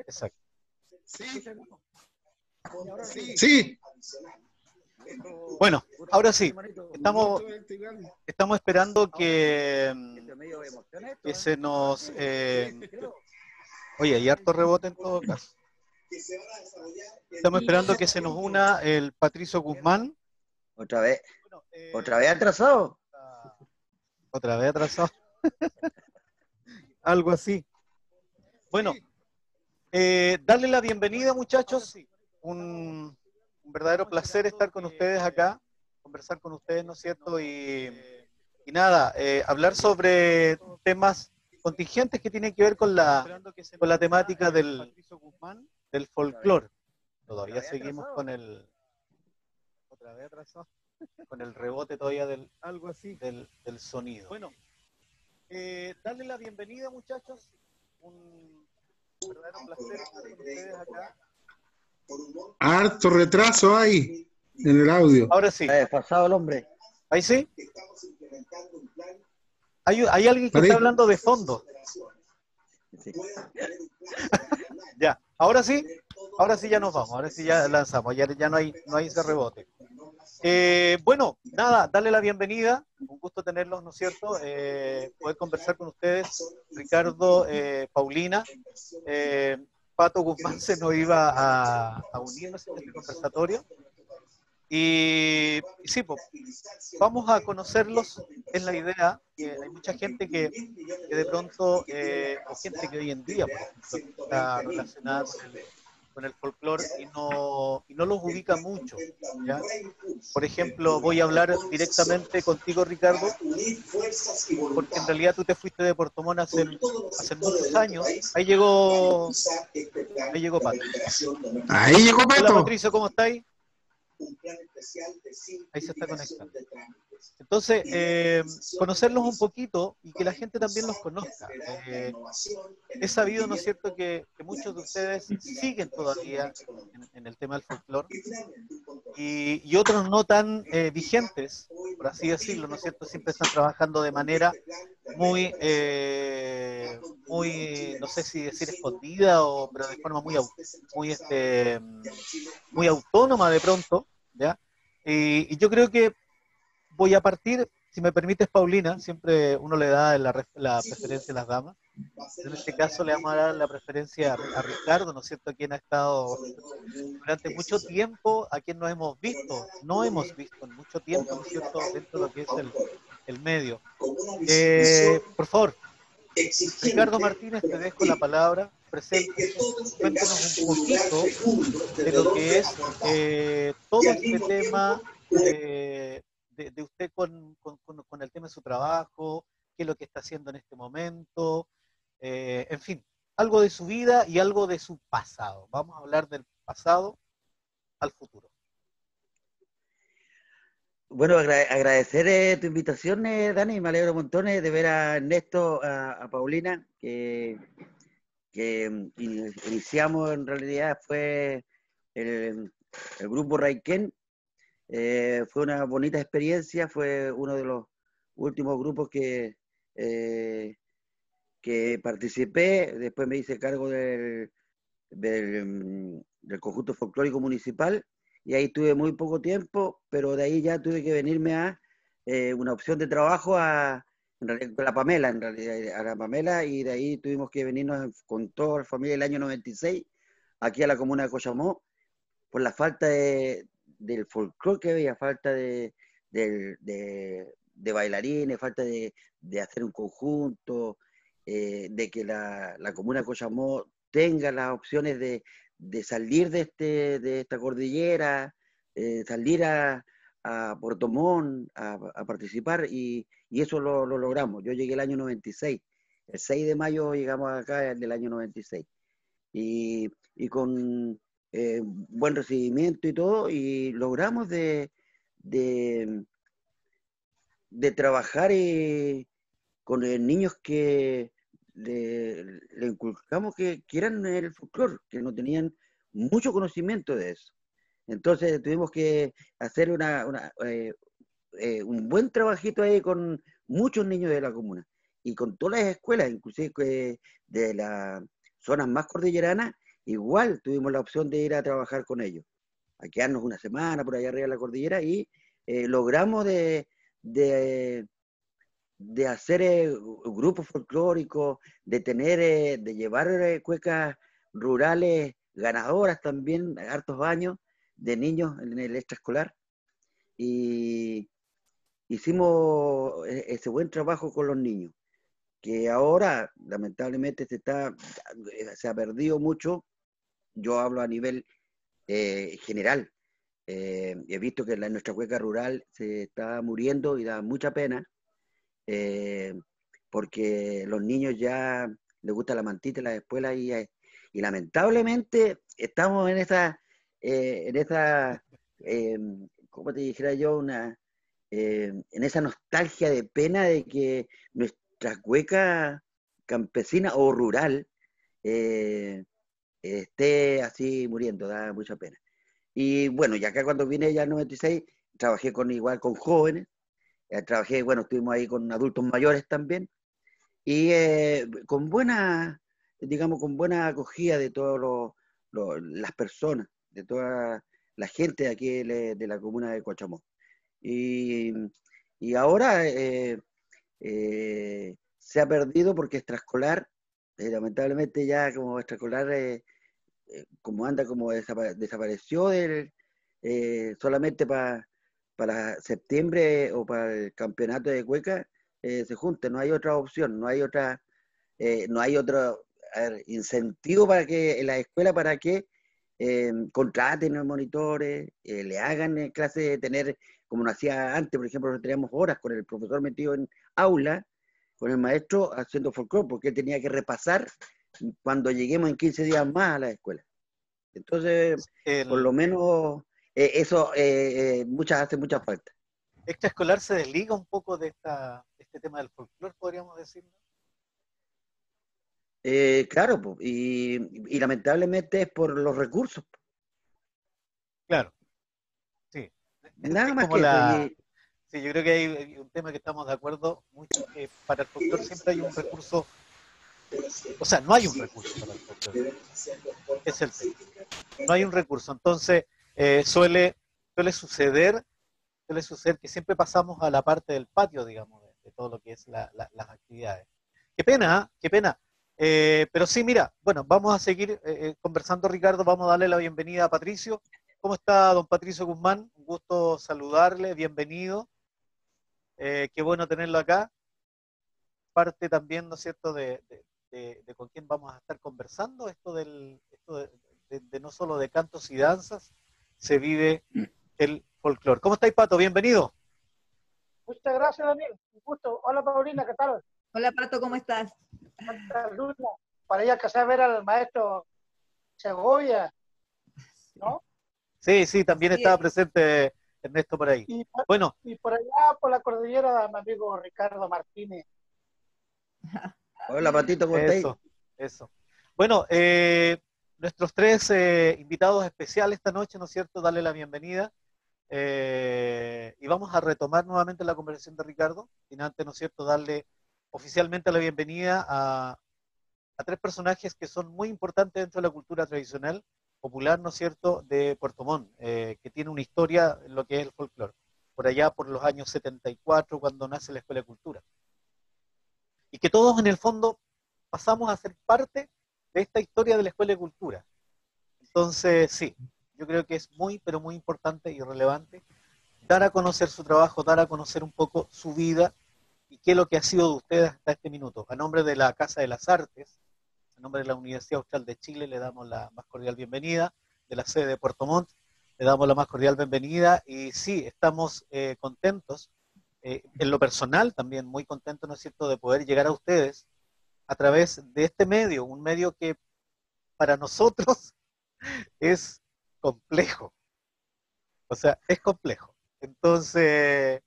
Exacto. Sí. Sí. Bueno, ahora sí, estamos esperando que se nos... oye, hay harto rebote en todo caso. Estamos esperando que se nos una el Patricio Guzmán. ¿Otra vez? ¿Otra vez atrasado? Otra vez atrasado. Algo así. Bueno, darle la bienvenida, muchachos. Un verdadero placer estar con ustedes acá, conversar con ustedes, ¿no es cierto? Y nada, hablar sobre temas contingentes que tienen que ver con la temática del folclore. Todavía seguimos con el... Otra vez atrasado. Con el rebote todavía del sonido. Bueno, darle la bienvenida, muchachos. Un verdadero placer estar con ustedes acá. Harto retraso hay en el audio. Ahora sí. Está desfasado el hombre. ¿Ahí sí? Hay alguien que está hablando de fondo. Sí. Ya, ahora sí ya nos vamos, ahora sí ya lanzamos, ya no hay ese rebote. Bueno, nada, darle la bienvenida, un gusto tenerlos, ¿no es cierto? Poder conversar con ustedes, Ricardo, Paulina, Pato Guzmán se nos iba a unirnos en este conversatorio. Y sí, pues, vamos a conocerlos, es la idea. Hay mucha gente que de pronto, o gente que hoy en día, por ejemplo, está relacionada con el folclore y no los ubica mucho, ¿ya? Por ejemplo, voy a hablar directamente contigo, Ricardo, porque en realidad tú te fuiste de Puerto Montt hace muchos años. Ahí llegó Pato. Ahí llegó Pato. Hola, Patricio, ¿cómo estáis? Ahí se está conectando. Entonces, conocerlos un poquito y que la gente también los conozca. He sabido, ¿no es cierto?, que muchos de ustedes siguen todavía en el tema del folclore y otros no tan vigentes, por así decirlo, ¿no es cierto?, siempre están trabajando de manera muy, no sé si decir escondida, pero de forma muy autónoma de pronto, ¿ya? Y yo creo que voy a partir, si me permites, Paulina, siempre uno le da la preferencia a las damas. En este caso le vamos a dar la preferencia a Ricardo, ¿no es cierto?, quien ha estado durante mucho tiempo, a quien no hemos visto en mucho tiempo, ¿no es cierto?, dentro de lo que es el medio. Por favor, Ricardo Martínez, te dejo la palabra, preséntese, cuéntenos un poquito de lo que es todo este tema de usted con el tema de su trabajo, qué es lo que está haciendo en este momento, en fin, algo de su vida y algo de su pasado. Vamos a hablar del pasado al futuro. Bueno, agradecer tu invitación, Dani, me alegro montones de ver a Ernesto, a Paulina, que iniciamos en realidad, fue el grupo Raiken. Fue una bonita experiencia, fue uno de los últimos grupos que participé. Después me hice cargo del conjunto folclórico municipal y ahí tuve muy poco tiempo, pero de ahí ya tuve que venirme a una opción de trabajo con la Pamela, en realidad, a la Pamela, y de ahí tuvimos que venirnos con toda la familia el año 96 aquí a la comuna de Coyamó por la falta del folclore que había, falta de bailarines, falta de hacer un conjunto, de que la comuna de Coyamó tenga las opciones de salir de esta cordillera, salir a Puerto Montt a participar, y eso lo logramos. Yo llegué el año 96, el 6 de mayo llegamos acá del año 96, y con buen recibimiento y todo, y logramos de trabajar con niños que le inculcamos que quieran el folclore, que no tenían mucho conocimiento de eso. Entonces tuvimos que hacer un buen trabajito ahí con muchos niños de la comuna y con todas las escuelas, inclusive de la zonas más cordilleranas, igual tuvimos la opción de ir a trabajar con ellos, a quedarnos una semana por allá arriba de la cordillera y logramos de hacer grupos folclóricos, de tener, de llevar cuecas rurales ganadoras también, hartos años de niños en el extraescolar. Y hicimos ese buen trabajo con los niños, que ahora lamentablemente se ha perdido mucho. Yo hablo a nivel general. He visto que nuestra cueca rural se está muriendo y da mucha pena, porque los niños ya les gusta la mantita en las escuelas y lamentablemente estamos en esa ¿cómo te dijera yo? En esa nostalgia de pena de que nuestra cueca campesina o rural esté así muriendo, da mucha pena. Y bueno, ya acá cuando vine ya en 96, trabajé igual con jóvenes, trabajé, bueno, estuvimos ahí con adultos mayores también, y con digamos, con buena acogida de todas las personas, de toda la gente de aquí de la comuna de Cochamó. Y, y ahora se ha perdido porque extraescolar, lamentablemente ya como extraescolar, como anda, como desapareció solamente para septiembre o para el campeonato de cueca, se junta, no hay otra opción, no hay otro, a ver, incentivo para que en la escuela para que contraten a monitores, le hagan clases de tener, como nos hacía antes, por ejemplo, nosotros teníamos horas con el profesor metido en aula, con el maestro haciendo folclore, porque él tenía que repasar cuando lleguemos en 15 días más a la escuela. Entonces, por lo menos eso hace mucha falta. Extraescolar se desliga un poco de este tema del folclore, podríamos decirlo. Claro, y lamentablemente es por los recursos. Claro, sí. Nada Es más como que eso. Sí, yo creo que hay un tema que estamos de acuerdo mucho, que para el folclore siempre hay un recurso, o sea, no hay un recurso para el folclore, es el tema. No hay un recurso, entonces suele suceder que siempre pasamos a la parte del patio, digamos, de todo lo que es las actividades. Qué pena, ¿eh? Qué pena. Pero sí, mira, bueno, vamos a seguir conversando, Ricardo, vamos a darle la bienvenida a Patricio. ¿Cómo está don Patricio Guzmán? Un gusto saludarle, bienvenido. Qué bueno tenerlo acá. Parte también, ¿no es cierto?, de con quién vamos a estar conversando, esto de no solo de cantos y danzas, se vive el folclore. ¿Cómo estáis, Pato? Bienvenido. Muchas gracias, Daniel. Un gusto. Hola, Paulina, ¿qué tal? Hola, Pato, ¿cómo estás? Para ir a casa a ver al maestro Segovia, ¿no? Sí, también Sí, estaba presente Ernesto por ahí. Bueno. Y por allá, por la cordillera, mi amigo Ricardo Martínez. Hola, Patito, ¿cómo estáis? Eso. Bueno, nuestros tres invitados especiales esta noche, ¿no es cierto? Darle la bienvenida. Y vamos a retomar nuevamente la conversación de Ricardo, sin antes, ¿no es cierto?, darle oficialmente la bienvenida a tres personajes que son muy importantes dentro de la cultura tradicional, popular, ¿no es cierto?, de Puerto Montt, que tiene una historia en lo que es el folclore, por allá por los años 74, cuando nace la Escuela de Cultura. Y que todos en el fondo pasamos a ser parte de esta historia de la Escuela de Cultura. Entonces, sí, yo creo que es muy, pero muy importante y relevante dar a conocer su trabajo, dar a conocer un poco su vida y qué es lo que ha sido de ustedes hasta este minuto. A nombre de la Casa de las Artes, a nombre de la Universidad Austral de Chile, le damos la más cordial bienvenida, de la sede de Puerto Montt, le damos la más cordial bienvenida y sí, estamos contentos, en lo personal también muy contentos, ¿no es cierto?, de poder llegar a ustedes a través de este medio, un medio que para nosotros es complejo, o sea, es complejo. Entonces,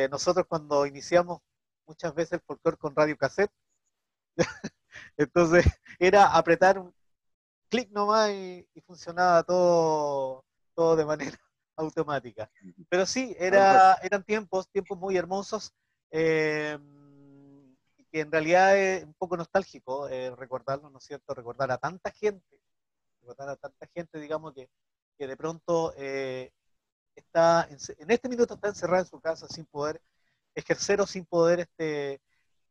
nosotros cuando iniciamos muchas veces el folclore con radio cassette, entonces era apretar un clic nomás y funcionaba todo de manera automática. Pero sí, eran tiempos muy hermosos, que que en realidad es un poco nostálgico recordarlo, ¿no es cierto? Recordar a tanta gente, digamos, que de pronto está, en este minuto está encerrada en su casa sin poder ejercer o sin poder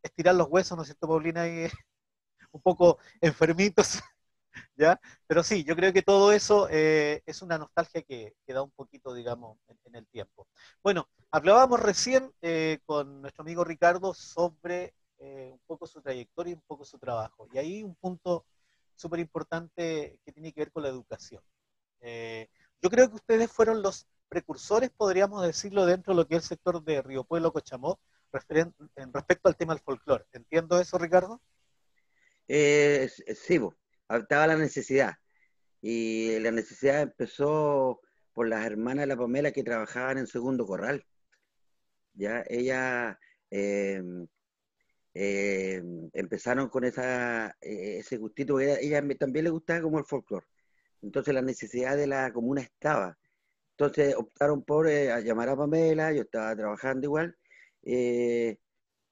estirar los huesos, ¿no es cierto, Paulina? Y un poco enfermitos, ¿ya? Pero sí, yo creo que todo eso es una nostalgia que da un poquito, digamos, en el tiempo. Bueno, hablábamos recién con nuestro amigo Ricardo sobre un poco su trayectoria y un poco su trabajo. Y ahí un punto súper importante que tiene que ver con la educación. Eh, yo creo que ustedes fueron los precursores, podríamos decirlo, dentro de lo que es el sector de Río Pueblo, Cochamó, en respecto al tema del folclore. ¿Entiendo eso, Ricardo? Sí, po, estaba la necesidad. Y la necesidad empezó por las hermanas de la Pamela que trabajaban en Segundo Corral. Ya, ellas empezaron con ese gustito, ella también le gustaba como el folclore. Entonces la necesidad de la comuna estaba. Entonces optaron por a llamar a Pamela, yo estaba trabajando igual, eh,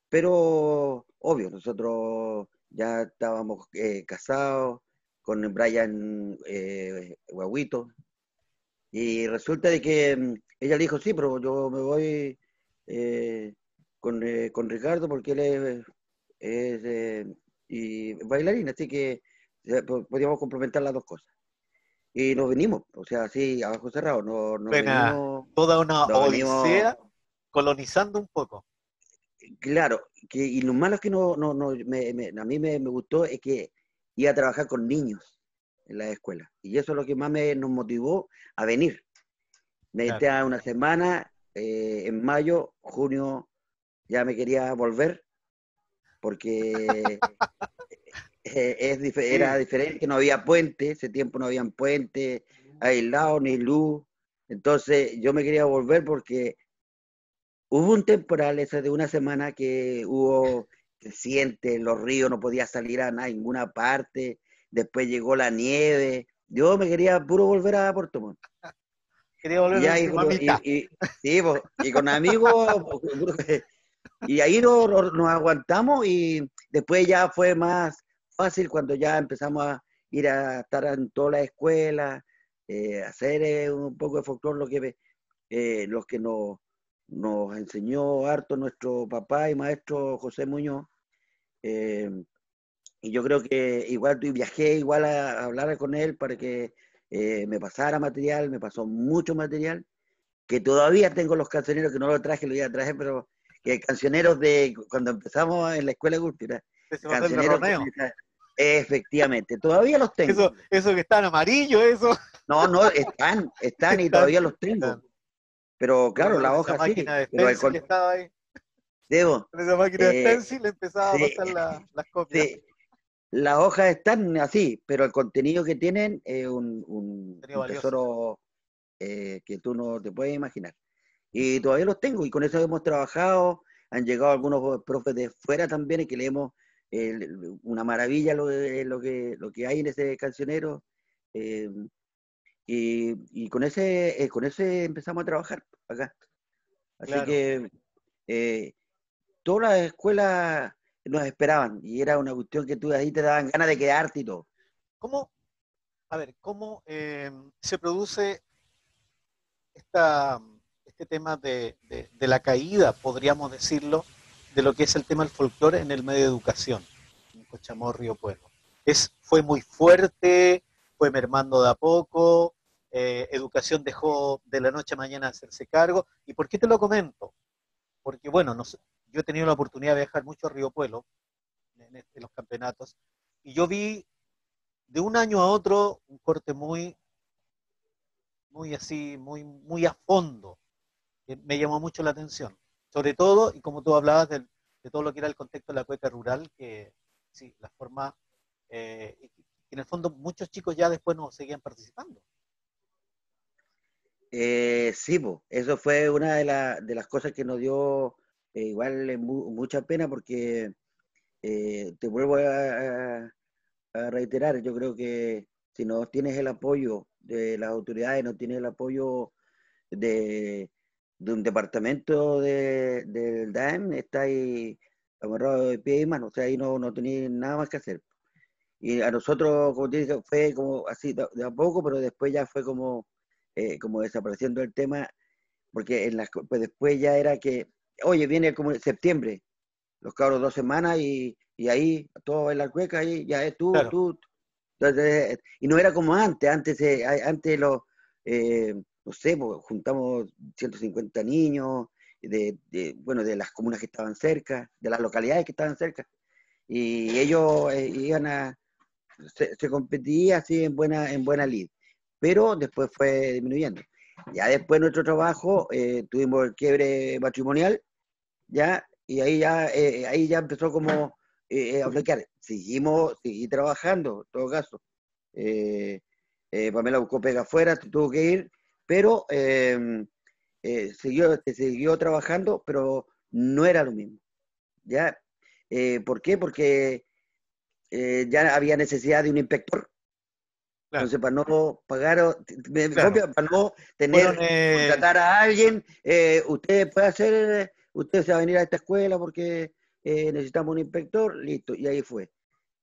pero obvio, nosotros ya estábamos casados con Brian Guaguito, y resulta de que ella le dijo, sí, pero yo me voy con Ricardo porque él y bailarín, así que podíamos complementar las dos cosas. Y nos venimos, o sea, así, abajo cerrado, Pena, toda una nos venimos, odisea colonizando un poco. claro, y lo malo es que a mí me gustó es que iba a trabajar con niños en la escuela, y eso es lo que más nos motivó a venir. Me Claro. a una semana, en mayo, junio, ya me quería volver, porque era Sí, diferente, no había puente, ese tiempo no había puente, aislado ni luz, entonces yo me quería volver porque hubo un temporal ese de una semana que hubo creciente, los ríos, no podía salir a ninguna parte, después llegó la nieve, yo me quería puro volver a Puerto Montt. quería Y volver ya, a mi mamita. sí, pues, y con amigos, y ahí nos aguantamos y después ya fue más fácil cuando ya empezamos a ir a estar en toda la escuela, hacer un poco de folclore, los que nos enseñó harto nuestro papá y maestro José Muñoz. eh, y yo creo que igual viajé igual a hablar con él para que me pasara material, me pasó mucho material, que todavía tengo los cancioneros, que no lo traje, lo iba a traer, pero que cancioneros de cuando empezamos en la Escuela de Cultura, Ese va a ser el de cancioneros con Roneo. efectivamente, todavía los tengo. Eso que está en amarillo, eso. No, están y Están, todavía los tengo. están. Pero claro, Con la esa hoja sí, máquina de pero stencil que estaba ahí. debo, Con esa máquina de eh, stencil empezaba a sí, pasar las copias. sí, las hojas están así, pero el contenido que tienen es Sería un valioso. tesoro que tú no te puedes imaginar. Y todavía los tengo, y con eso hemos trabajado, han llegado algunos profes de fuera también, y que leemos una maravilla lo que hay en ese cancionero, eh, y con ese empezamos a trabajar acá. Así Claro. que eh, todas las escuelas nos esperaban, y era una cuestión que tú ahí te daban ganas de quedarte y todo. ¿Cómo, a ver, cómo se produce esta, este tema de la caída, podríamos decirlo, de lo que es el tema del folclore en el medio de educación, en Cochamó, Río Pueblo? Fue muy fuerte, fue mermando de a poco, educación dejó de la noche a mañana hacerse cargo. ¿Y por qué te lo comento? Porque, bueno, yo he tenido la oportunidad de viajar mucho a Río Pueblo en los campeonatos, y yo vi de un año a otro un corte muy así, muy a fondo, que me llamó mucho la atención. Sobre todo, y como tú hablabas de todo lo que era el contexto de la cueca rural, que sí, la forma, y en el fondo muchos chicos ya después no seguían participando. Sí, po, eso fue una de las cosas que nos dio igual mucha pena, porque te vuelvo a reiterar, yo creo que si no tienes el apoyo de las autoridades, no tienes el apoyo de, de un departamento del DAEM, está ahí amarrado de pie y mano, o sea, ahí no tenía nada más que hacer. Y a nosotros, como te dije, fue como así de a poco, pero después ya fue como desapareciendo el tema, porque pues después ya era que, oye, viene como en septiembre, los cabros 2 semanas y ahí, todo en la cueca, ahí ya es tú, Claro, tú. Entonces, y no era como antes no sé, pues, juntamos 150 niños bueno, de las comunas que estaban cerca, de las localidades que estaban cerca, y ellos iban se competía así en buena lid, pero después fue disminuyendo. Ya después nuestro trabajo, tuvimos el quiebre matrimonial, ya, y ahí ya empezó como a flaquear. Seguí trabajando, en todo caso. Eh, Pamela buscó pega afuera, se tuvo que ir, pero siguió trabajando, pero no era lo mismo. ¿Ya? ¿Por qué? Porque ya había necesidad de un inspector. claro, Entonces, para no pagar, claro. para no Fueron, contratar a alguien, usted se va a venir a esta escuela porque necesitamos un inspector, listo, y ahí fue.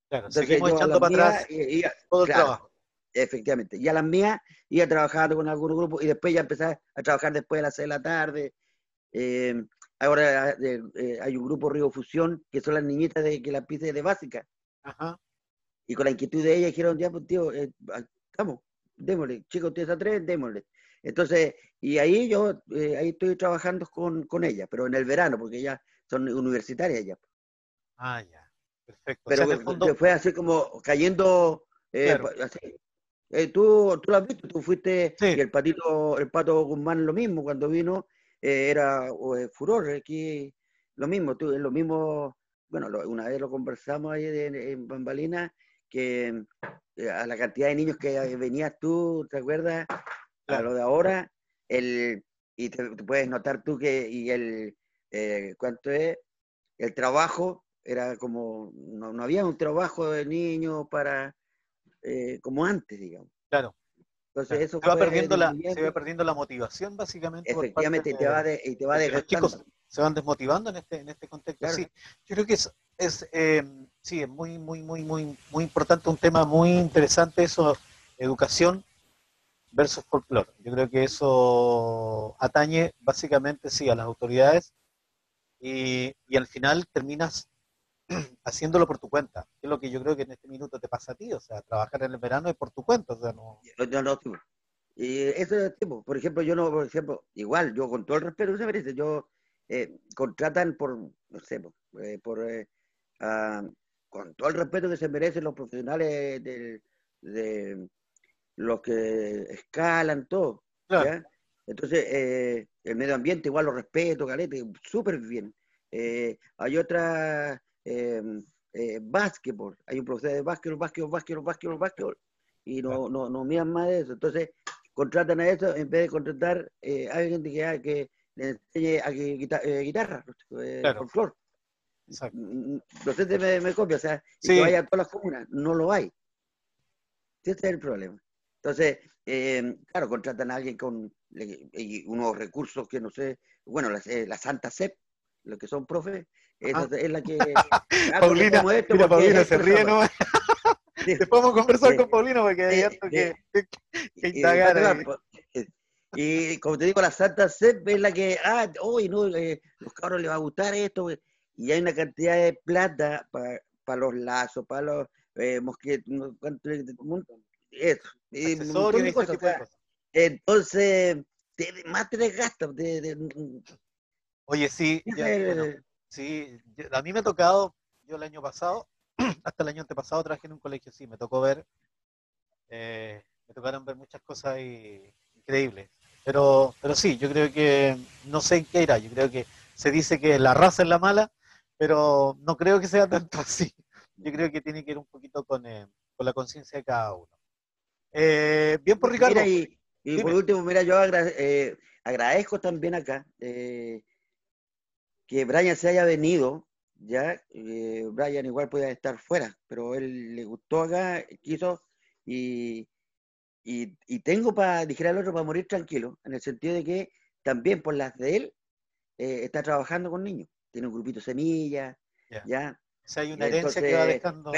claro, Entonces seguimos yo a echando las para mías, atrás todo el claro, trabajo. efectivamente, y a las mías iba trabajando con algunos grupos y después ya empecé a trabajar después de las 6 de la tarde. Eh, Ahora hay un grupo Río Fusión, que son las niñitas que las pise de básica. Ajá, Y con la inquietud de ella dijeron, ya, pues tío, vamos, démosle, chicos, ustedes a tres, démosle. Entonces, y ahí ahí estoy trabajando con ella, pero en el verano, porque ellas son universitarias ya. ah, ya, perfecto. O sea, Pero en el que fondo, fue así como cayendo, claro, así. Tú lo has visto, tú fuiste, y sí, el Pato Guzmán lo mismo, cuando vino, era furor, aquí lo mismo, es lo mismo, bueno, una vez lo conversamos ahí en Bambalina, que a la cantidad de niños que venías tú, ¿te acuerdas? A lo claro, de ahora, y te puedes notar tú ¿cuánto es? El trabajo era como, no había un trabajo de niños como antes, digamos. claro, Entonces claro. eso fue Se va disminuyendo, perdiendo la motivación básicamente por parte efectivamente, y te va de que los chicos desgastando, se van desmotivando en este contexto. claro. Sí, yo creo que sí, es muy, muy, muy, muy, muy importante, un tema muy interesante eso, educación versus folclore. Yo creo que eso atañe básicamente, sí, a las autoridades y al final terminas haciéndolo por tu cuenta, que es lo que yo creo que en este minuto te pasa a ti, o sea, trabajar en el verano es por tu cuenta, o sea, no... Sí, y eso es tipo, por ejemplo, yo no, por ejemplo, igual, yo con todo el respeto que se merece, yo contratan no sé, ah, con todo el respeto que se merecen los profesionales de los que escalan, todo, Claro, ¿ya? Entonces, el medio ambiente igual lo respeto, calete, súper bien. Hay otra, básquetbol, hay un profesor de básquetbol, y claro, no miran más de eso. Entonces, contratan a eso en vez de contratar a alguien que le enseñe a guitarra, claro, folclore. exacto. No sé si me copia, o sea, y que Sí, vaya a todas las comunas, no lo hay. Sí, ese es el problema. Entonces, claro, contratan a alguien con y unos recursos que no sé, bueno, la Santa SEP, los que son profes, esa ajá. es la que, porque Paulina, hacemos esto, mira, porque Paulina se esto, esa ríe, ¿no? parte. Sí, Después vamos a conversar sí, con Paulina porque hay sí, harto sí. que Y indagar ahí. y como te digo, la Santa SEP es la que, hoy no, los cabros les va a gustar esto, y hay una cantidad de plata para los lazos, para los mosquetos, eso, y un montón Accesorios y de ese cosas. O tipo de sea, cosas. entonces, más te desgastas. Oye, sí, ya, bueno, Eh, sí, a mí me ha tocado, yo el año pasado, hasta el año antepasado trabajé en un colegio, sí, me tocó ver, me tocaron ver muchas cosas increíbles. Pero sí, yo creo que, no sé en qué irá, yo creo que se dice que la raza es la mala, pero no creo que sea tanto así. Yo creo que tiene que ir un poquito con la conciencia de cada uno. Bien por Mira, Ricardo, y por dime. último, mira, yo agradezco también acá que Brian se haya venido, ya, Brian igual podía estar fuera, pero él le gustó acá, quiso, y, y tengo para, dijera el otro, para morir tranquilo, en el sentido de que también por las de él está trabajando con niños, tiene un grupito semilla, Ya. ¿ya? O sea, hay una herencia que va Entonces, dejando.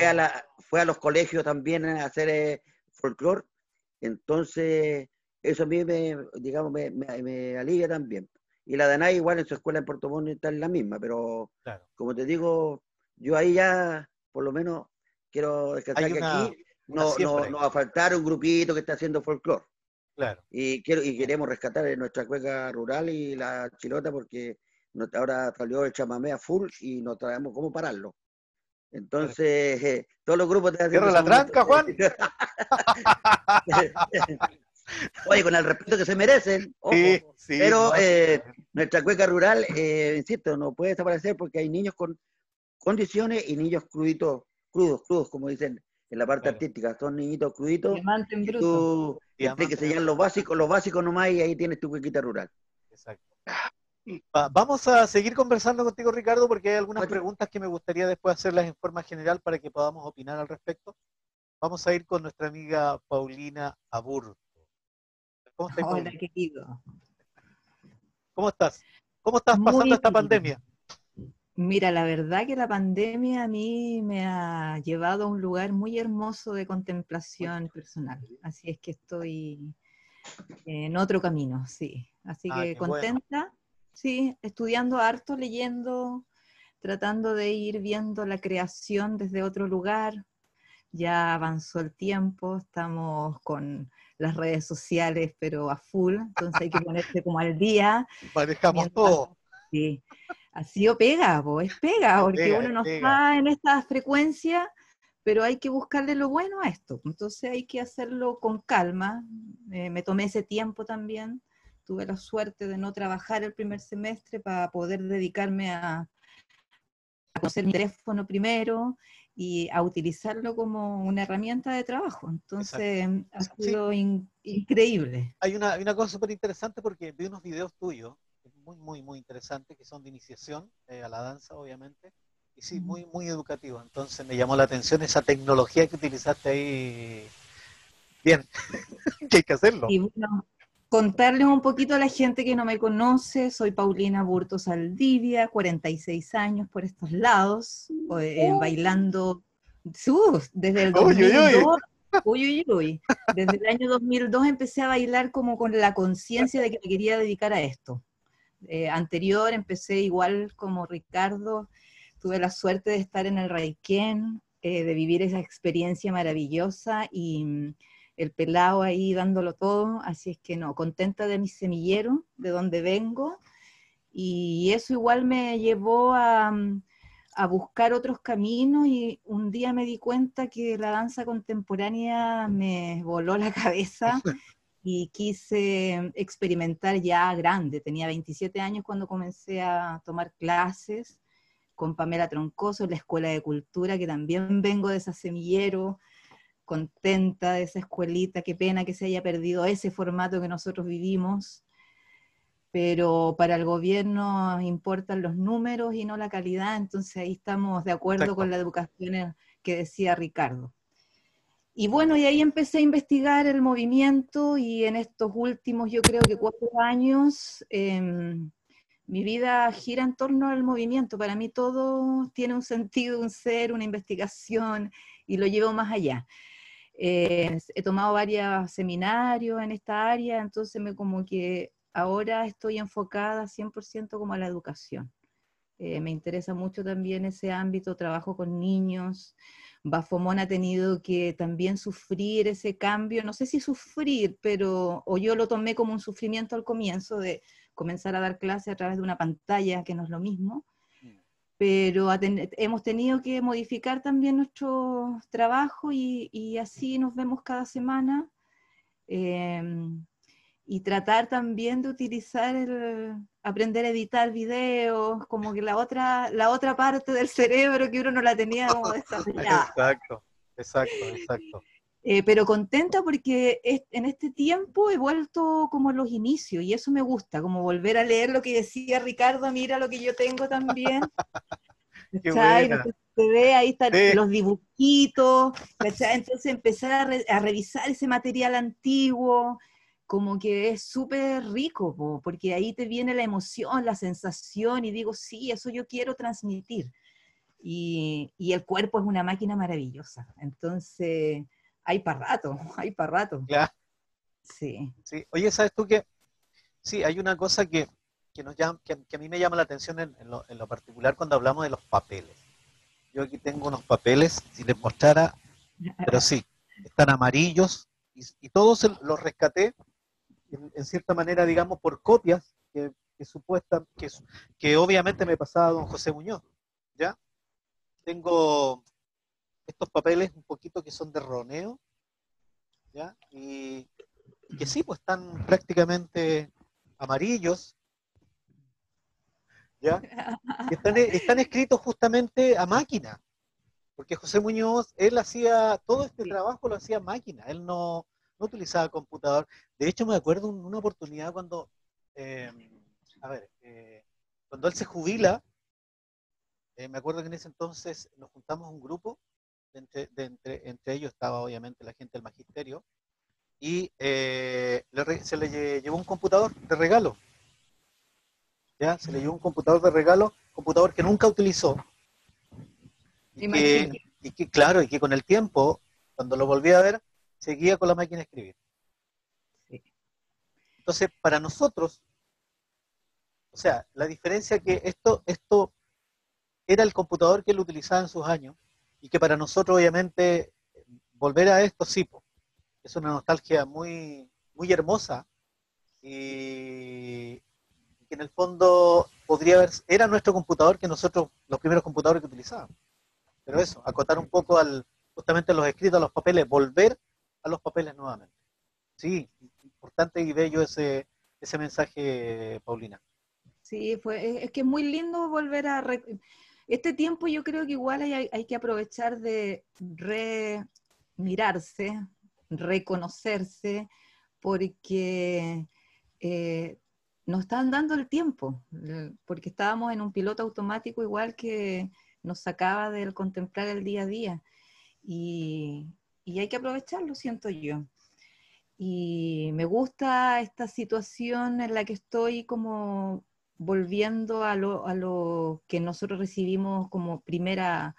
fue a los colegios también a hacer folclore, entonces eso a mí digamos, me alivia también. Y la Danay igual en su escuela en Puerto Montt está en la misma, pero Claro. como te digo, yo ahí ya por lo menos quiero descansar Hay que aquí una siembra ahí. no va a faltar un grupito que está haciendo folclore. Claro. Y queremos rescatar nuestra cueca rural y la chilota porque ahora salió el chamamé a full y no sabemos cómo pararlo. Entonces, todos los grupos están haciendo Cierra la chamamé. tranca, Juan. Oye, con el respeto que se merecen, ojo. Sí, sí, Pero no, sí. nuestra cueca rural, insisto, no puede desaparecer porque hay niños con condiciones y niños crudos, como dicen en la parte Claro. artística. Son niñitos cruditos Diamante en que bruto. tú les tienes que Diamante. enseñar los básicos nomás y ahí tienes tu cuequita rural. Exacto. Vamos a seguir conversando contigo, Ricardo, porque hay algunas preguntas que me gustaría después hacerlas en forma general para que podamos opinar al respecto. Vamos a ir con nuestra amiga Paulina Aburto. ¿Cómo estás, Hola, Paulina? querido. ¿Cómo estás? ¿Cómo estás pasando Muy esta bien. pandemia? Mira, la verdad que la pandemia a mí me ha llevado a un lugar muy hermoso de contemplación personal. Así es que estoy en otro camino, sí. Así que Qué bueno. contenta, sí, estudiando harto, leyendo, tratando de ir viendo la creación desde otro lugar. Ya avanzó el tiempo, estamos con las redes sociales, pero a full, entonces hay que ponerse como al día. Manejamos Mientras, todo. sí, así o pega, es pega, porque Pega, uno no pega. está en esta frecuencia, pero hay que buscarle lo bueno a esto. Entonces hay que hacerlo con calma. Me tomé ese tiempo también. Tuve la suerte de no trabajar el primer semestre para poder dedicarme a conocer mi teléfono primero y a utilizarlo como una herramienta de trabajo. Entonces ha Sí, sido increíble. hay una cosa súper interesante porque vi unos videos tuyos, muy, muy, muy interesantes, que son de iniciación a la danza, obviamente, y sí, muy, muy educativo. Entonces me llamó la atención esa tecnología que utilizaste ahí. Bien, que hay que hacerlo. Y bueno, contarles un poquito a la gente que no me conoce, soy Paulina Burto Saldivia, 46 años por estos lados, bailando desde el Uy, uy, uy. 2002, desde el año 2002 empecé a bailar como con la conciencia de que me quería dedicar a esto. Anterior empecé igual como Ricardo, tuve la suerte de estar en el Raiquén, de vivir esa experiencia maravillosa y el pelado ahí dándolo todo, así es que no, contenta de mi semillero, de donde vengo, y eso igual me llevó a buscar otros caminos y un día me di cuenta que la danza contemporánea me voló la cabeza y quise experimentar ya grande. Tenía 27 años cuando comencé a tomar clases con Pamela Troncoso en la Escuela de Cultura, que también vengo de ese semillero, contenta de esa escuelita, qué pena que se haya perdido ese formato que nosotros vivimos, pero para el gobierno importan los números y no la calidad, entonces ahí estamos de acuerdo Exacto. con la educación que decía Ricardo. Y bueno, y ahí empecé a investigar el movimiento y en estos últimos, yo creo que 4 años, mi vida gira en torno al movimiento. Para mí todo tiene un sentido, un ser, una investigación y lo llevo más allá. He tomado varios seminarios en esta área, entonces como que ahora estoy enfocada 100% como a la educación. Me interesa mucho también ese ámbito, trabajo con niños. Bafomón ha tenido que también sufrir ese cambio, no sé si sufrir, pero o yo lo tomé como un sufrimiento al comienzo de comenzar a dar clases a través de una pantalla, que no es lo mismo, pero hemos tenido que modificar también nuestro trabajo y así nos vemos cada semana. Y tratar también de utilizar aprender a editar videos, como que la otra parte del cerebro que uno no la tenía como desarrollada. Exacto, exacto, exacto. Pero contenta porque en este tiempo he vuelto como a los inicios y eso me gusta, como volver a leer lo que decía Ricardo, mira lo que yo tengo también. Qué ¿Cachai? No buena. sé si se ve, ahí están Sí. los dibujitos, ¿cachai? Entonces empezar a revisar ese material antiguo, como que es súper rico, porque ahí te viene la emoción, la sensación, y digo, sí, eso yo quiero transmitir. y el cuerpo es una máquina maravillosa. Entonces, hay para rato, hay para rato. Claro. Sí. Sí. Oye, ¿sabes tú qué? Sí, hay una cosa que a mí me llama la atención en lo particular cuando hablamos de los papeles. Yo aquí tengo unos papeles, si les mostrara, pero sí, están amarillos y todos los rescaté en cierta manera, digamos, por copias que obviamente me pasaba don José Muñoz, ¿ya? Tengo estos papeles un poquito que son de roneo, ¿ya? Y que sí, pues están prácticamente amarillos, ¿ya? Y están escritos justamente a máquina, porque José Muñoz, él hacía, todo este trabajo lo hacía a máquina, él no utilizaba computador. De hecho, me acuerdo una oportunidad cuando, eh, cuando él se jubila, me acuerdo que en ese entonces nos juntamos un grupo, entre ellos estaba obviamente la gente del magisterio, y se le llevó un computador de regalo. ¿Ya? Se le llevó un computador de regalo, computador que nunca utilizó, claro, y que con el tiempo, cuando lo volví a ver, seguía con la máquina de escribir. Sí. Entonces, para nosotros, o sea, la diferencia que esto era el computador que él utilizaba en sus años, y que para nosotros, obviamente, volver a esto, sí, es una nostalgia muy, muy hermosa, y que en el fondo era nuestro computador, que nosotros, los primeros computadores que utilizábamos. Pero eso, acotar un poco justamente a los escritos, a los papeles, volver a los papeles nuevamente. Sí, importante y bello ese mensaje, Paulina. Sí, es que es muy lindo volver a... Este tiempo yo creo que igual hay que aprovechar de mirarse, reconocerse, porque nos están dando el tiempo, porque estábamos en un piloto automático igual que nos sacaba del contemplar el día a día, y hay que aprovecharlo, siento yo. Y me gusta esta situación en la que estoy como volviendo a lo que nosotros recibimos como primera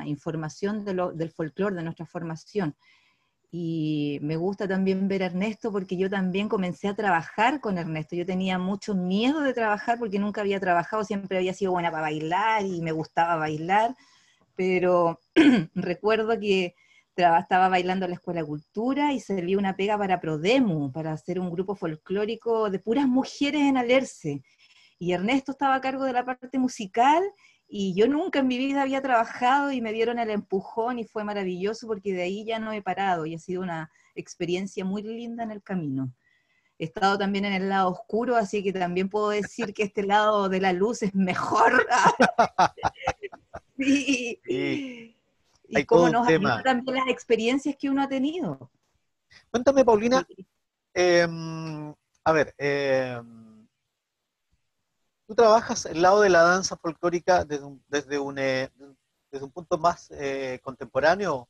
información del folclore, de nuestra formación. Y me gusta también ver a Ernesto porque yo también comencé a trabajar con Ernesto. Yo tenía mucho miedo de trabajar porque nunca había trabajado, siempre había sido buena para bailar y me gustaba bailar, pero recuerdo que estaba bailando en la Escuela de Cultura y salió una pega para Prodemu, para hacer un grupo folclórico de puras mujeres en Alerce. Y Ernesto estaba a cargo de la parte musical y yo nunca en mi vida había trabajado y me dieron el empujón y fue maravilloso porque de ahí ya no he parado y ha sido una experiencia muy linda en el camino. He estado también en el lado oscuro, así que también puedo decir que este lado de la luz es mejor. Sí, Y hay cómo todo un nos ayuda tema. también las experiencias que uno ha tenido. Cuéntame, Paulina, Sí. a ver, tú trabajas el lado de la danza folclórica desde un punto más contemporáneo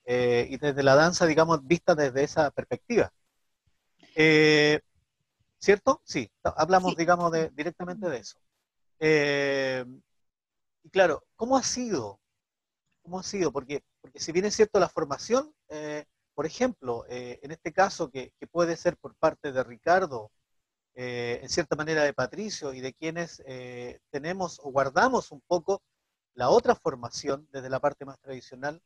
y desde la danza, digamos, vista desde esa perspectiva. ¿Cierto? Sí, hablamos, Sí. digamos, directamente de eso. Eh, y claro, ¿cómo ha sido? ¿Cómo ha sido? Porque si bien es cierto la formación, por ejemplo, en este caso que puede ser por parte de Ricardo, en cierta manera de Patricio y de quienes tenemos o guardamos un poco la otra formación desde la parte más tradicional,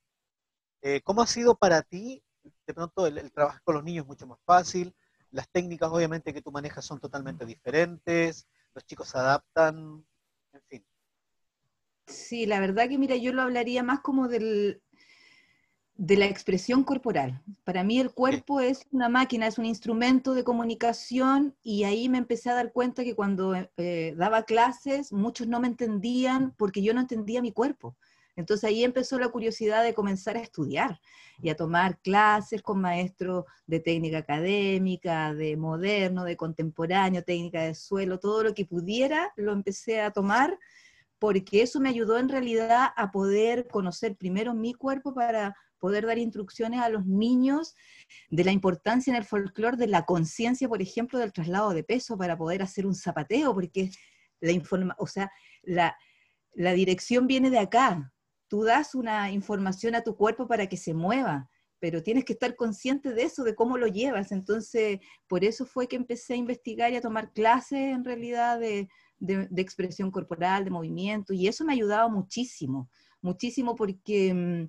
¿cómo ha sido para ti? De pronto el trabajar con los niños es mucho más fácil, las técnicas obviamente que tú manejas son totalmente diferentes, los chicos se adaptan, en fin. Sí, la verdad que mira, yo lo hablaría más como de la expresión corporal. Para mí el Sí. cuerpo es una máquina, es un instrumento de comunicación y ahí me empecé a dar cuenta que cuando daba clases muchos no me entendían porque yo no entendía mi cuerpo. Entonces ahí empezó la curiosidad de comenzar a estudiar y a tomar clases con maestros de técnica académica, de moderno, de contemporáneo, técnica de suelo, todo lo que pudiera lo empecé a tomar porque eso me ayudó en realidad a poder conocer primero mi cuerpo para poder dar instrucciones a los niños de la importancia en el folclore de la conciencia, por ejemplo, del traslado de peso para poder hacer un zapateo, porque la la dirección viene de acá. Tú das una información a tu cuerpo para que se mueva, pero tienes que estar consciente de eso, de cómo lo llevas. Entonces, por eso fue que empecé a investigar y a tomar clases, en realidad, de expresión corporal, de movimiento, y eso me ha ayudado muchísimo, muchísimo porque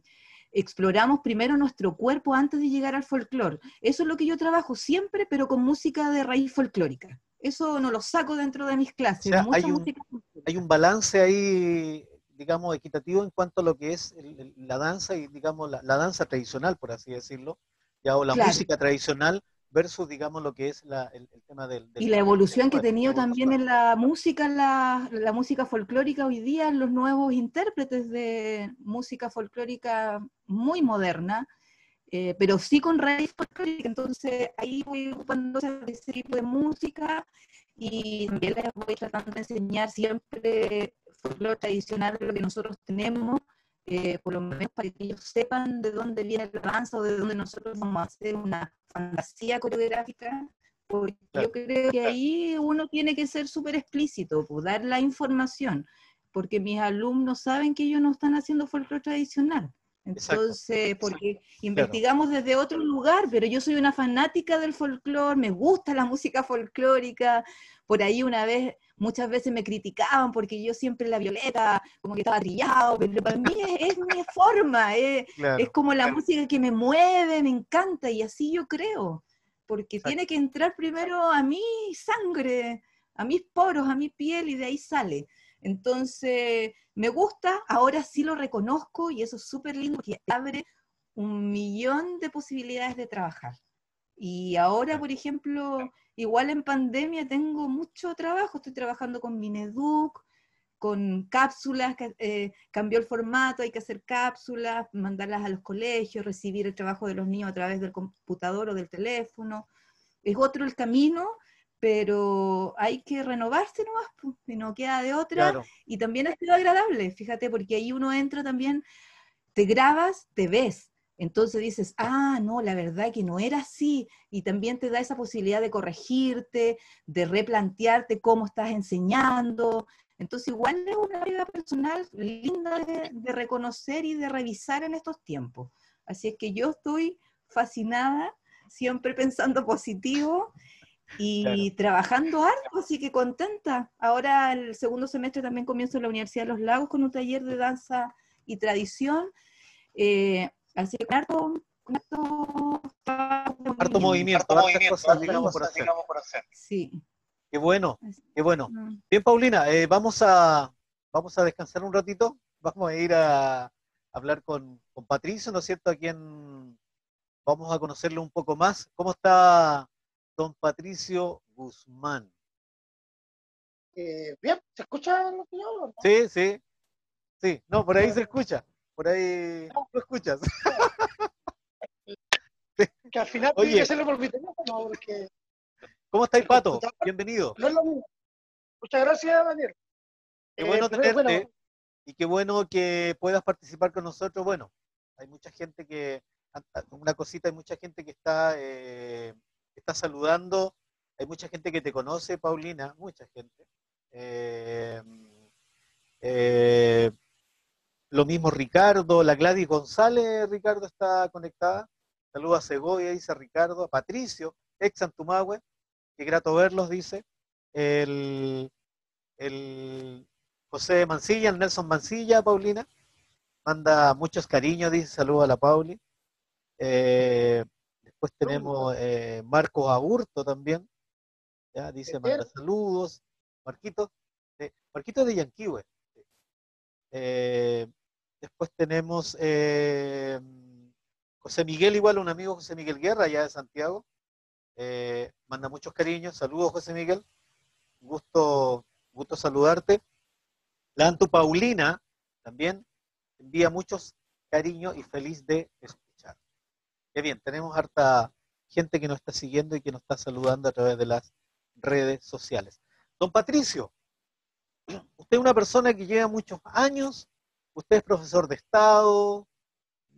exploramos primero nuestro cuerpo antes de llegar al folclore. Eso es lo que yo trabajo siempre, pero con música de raíz folclórica. Eso no lo saco dentro de mis O clases, sea, mucha música hay folclórica. un balance ahí, digamos, equitativo en cuanto a lo que es la danza y, digamos, la danza tradicional, por así decirlo, ya, o la Claro. música tradicional versus, digamos, lo que es el tema Y la del evolución que he cuerpo, la tenido también evolución. en la música folclórica hoy día, en los nuevos intérpretes de música folclórica muy moderna, pero sí con raíz folclórica. Entonces ahí voy ocupando ese tipo de música y también les voy tratando de enseñar siempre folclore tradicional, lo que nosotros tenemos, por lo menos para que ellos sepan de dónde viene la danza o de dónde nosotros vamos a hacer una fantasía coreográfica, porque Claro, yo creo que ahí uno tiene que ser súper explícito, pues, dar la información, porque mis alumnos saben que ellos no están haciendo folclore tradicional. exacto, Entonces, porque claro, investigamos desde otro lugar, pero yo soy una fanática del folclore, me gusta la música folclórica. Por ahí una vez, muchas veces me criticaban porque yo siempre la violeta, como que estaba trillado, pero para mí es mi forma, es claro, como la música que me mueve, me encanta, y así yo creo, porque exacto. tiene que entrar primero a mi sangre, a mis poros, a mi piel, y de ahí sale. Entonces, me gusta, ahora sí lo reconozco, y eso es súper lindo porque abre un millón de posibilidades de trabajar. Y ahora, por ejemplo, igual en pandemia tengo mucho trabajo, estoy trabajando con Mineduc, con cápsulas, cambió el formato, hay que hacer cápsulas, mandarlas a los colegios, recibir el trabajo de los niños a través del computador o del teléfono. Es otro el camino, pero hay que renovarse nomás, pues, y no queda de otra. Claro, Y también ha sido agradable, fíjate, porque ahí uno entra también, te grabas, te ves. Entonces dices, ah, no, la verdad que no era así. Y también te da esa posibilidad de corregirte, de replantearte cómo estás enseñando. Entonces igual es una vida personal linda de reconocer y de revisar en estos tiempos. Así es que yo estoy fascinada, siempre pensando positivo claro. y trabajando harto, así que contenta. Ahora el segundo semestre también comienzo en la Universidad de Los Lagos con un taller de danza y tradición. Así que con harto trabajo de Harto movimiento. movimiento, hartas cosas, digamos, por hacer. Sí. Qué bueno, Así- qué bueno. mm. Bien, Paulina, vamos a descansar un ratito. Vamos a ir a hablar con Patricio, ¿no es cierto? Vamos a conocerle un poco más. ¿Cómo está don Patricio Guzmán? Bien, ¿se escucha lo que yo hablo? Sí, sí, sí. No, por ahí No, se escucha. Por ahí no, lo escuchas. no, que al final tiene que Oye, hacerlo por mi teléfono, porque ¿cómo estáis, el Pato? computador Bienvenido. no es lo mismo. Muchas gracias, Daniel. Qué bueno Primero, tenerte bueno, y qué bueno que puedas participar con nosotros. Bueno, hay mucha gente una cosita, hay mucha gente que está saludando, hay mucha gente que te conoce, Paulina, mucha gente. Eh, eh, lo mismo Ricardo, la Gladys González, Ricardo está conectada. Saludos a Segovia, dice Ricardo, a Patricio, ex Santumahue, qué grato verlos, dice. El, el José Mancilla, el Nelson Mancilla, Paulina, manda muchos cariños, dice saludos a la Pauli. Después tenemos Marcos Aburto también, ya dice manda saludos. Marquito, Marquito es de Yanquihue. Eh, Después tenemos José Miguel, igual un amigo José Miguel Guerra, allá de Santiago. Manda muchos cariños. Saludos, José Miguel. Gusto saludarte. La Antu Paulina también envía muchos cariños y feliz de escuchar. Qué bien, tenemos harta gente que nos está siguiendo y que nos está saludando a través de las redes sociales. Don Patricio, usted es una persona que lleva muchos años, usted es profesor de Estado,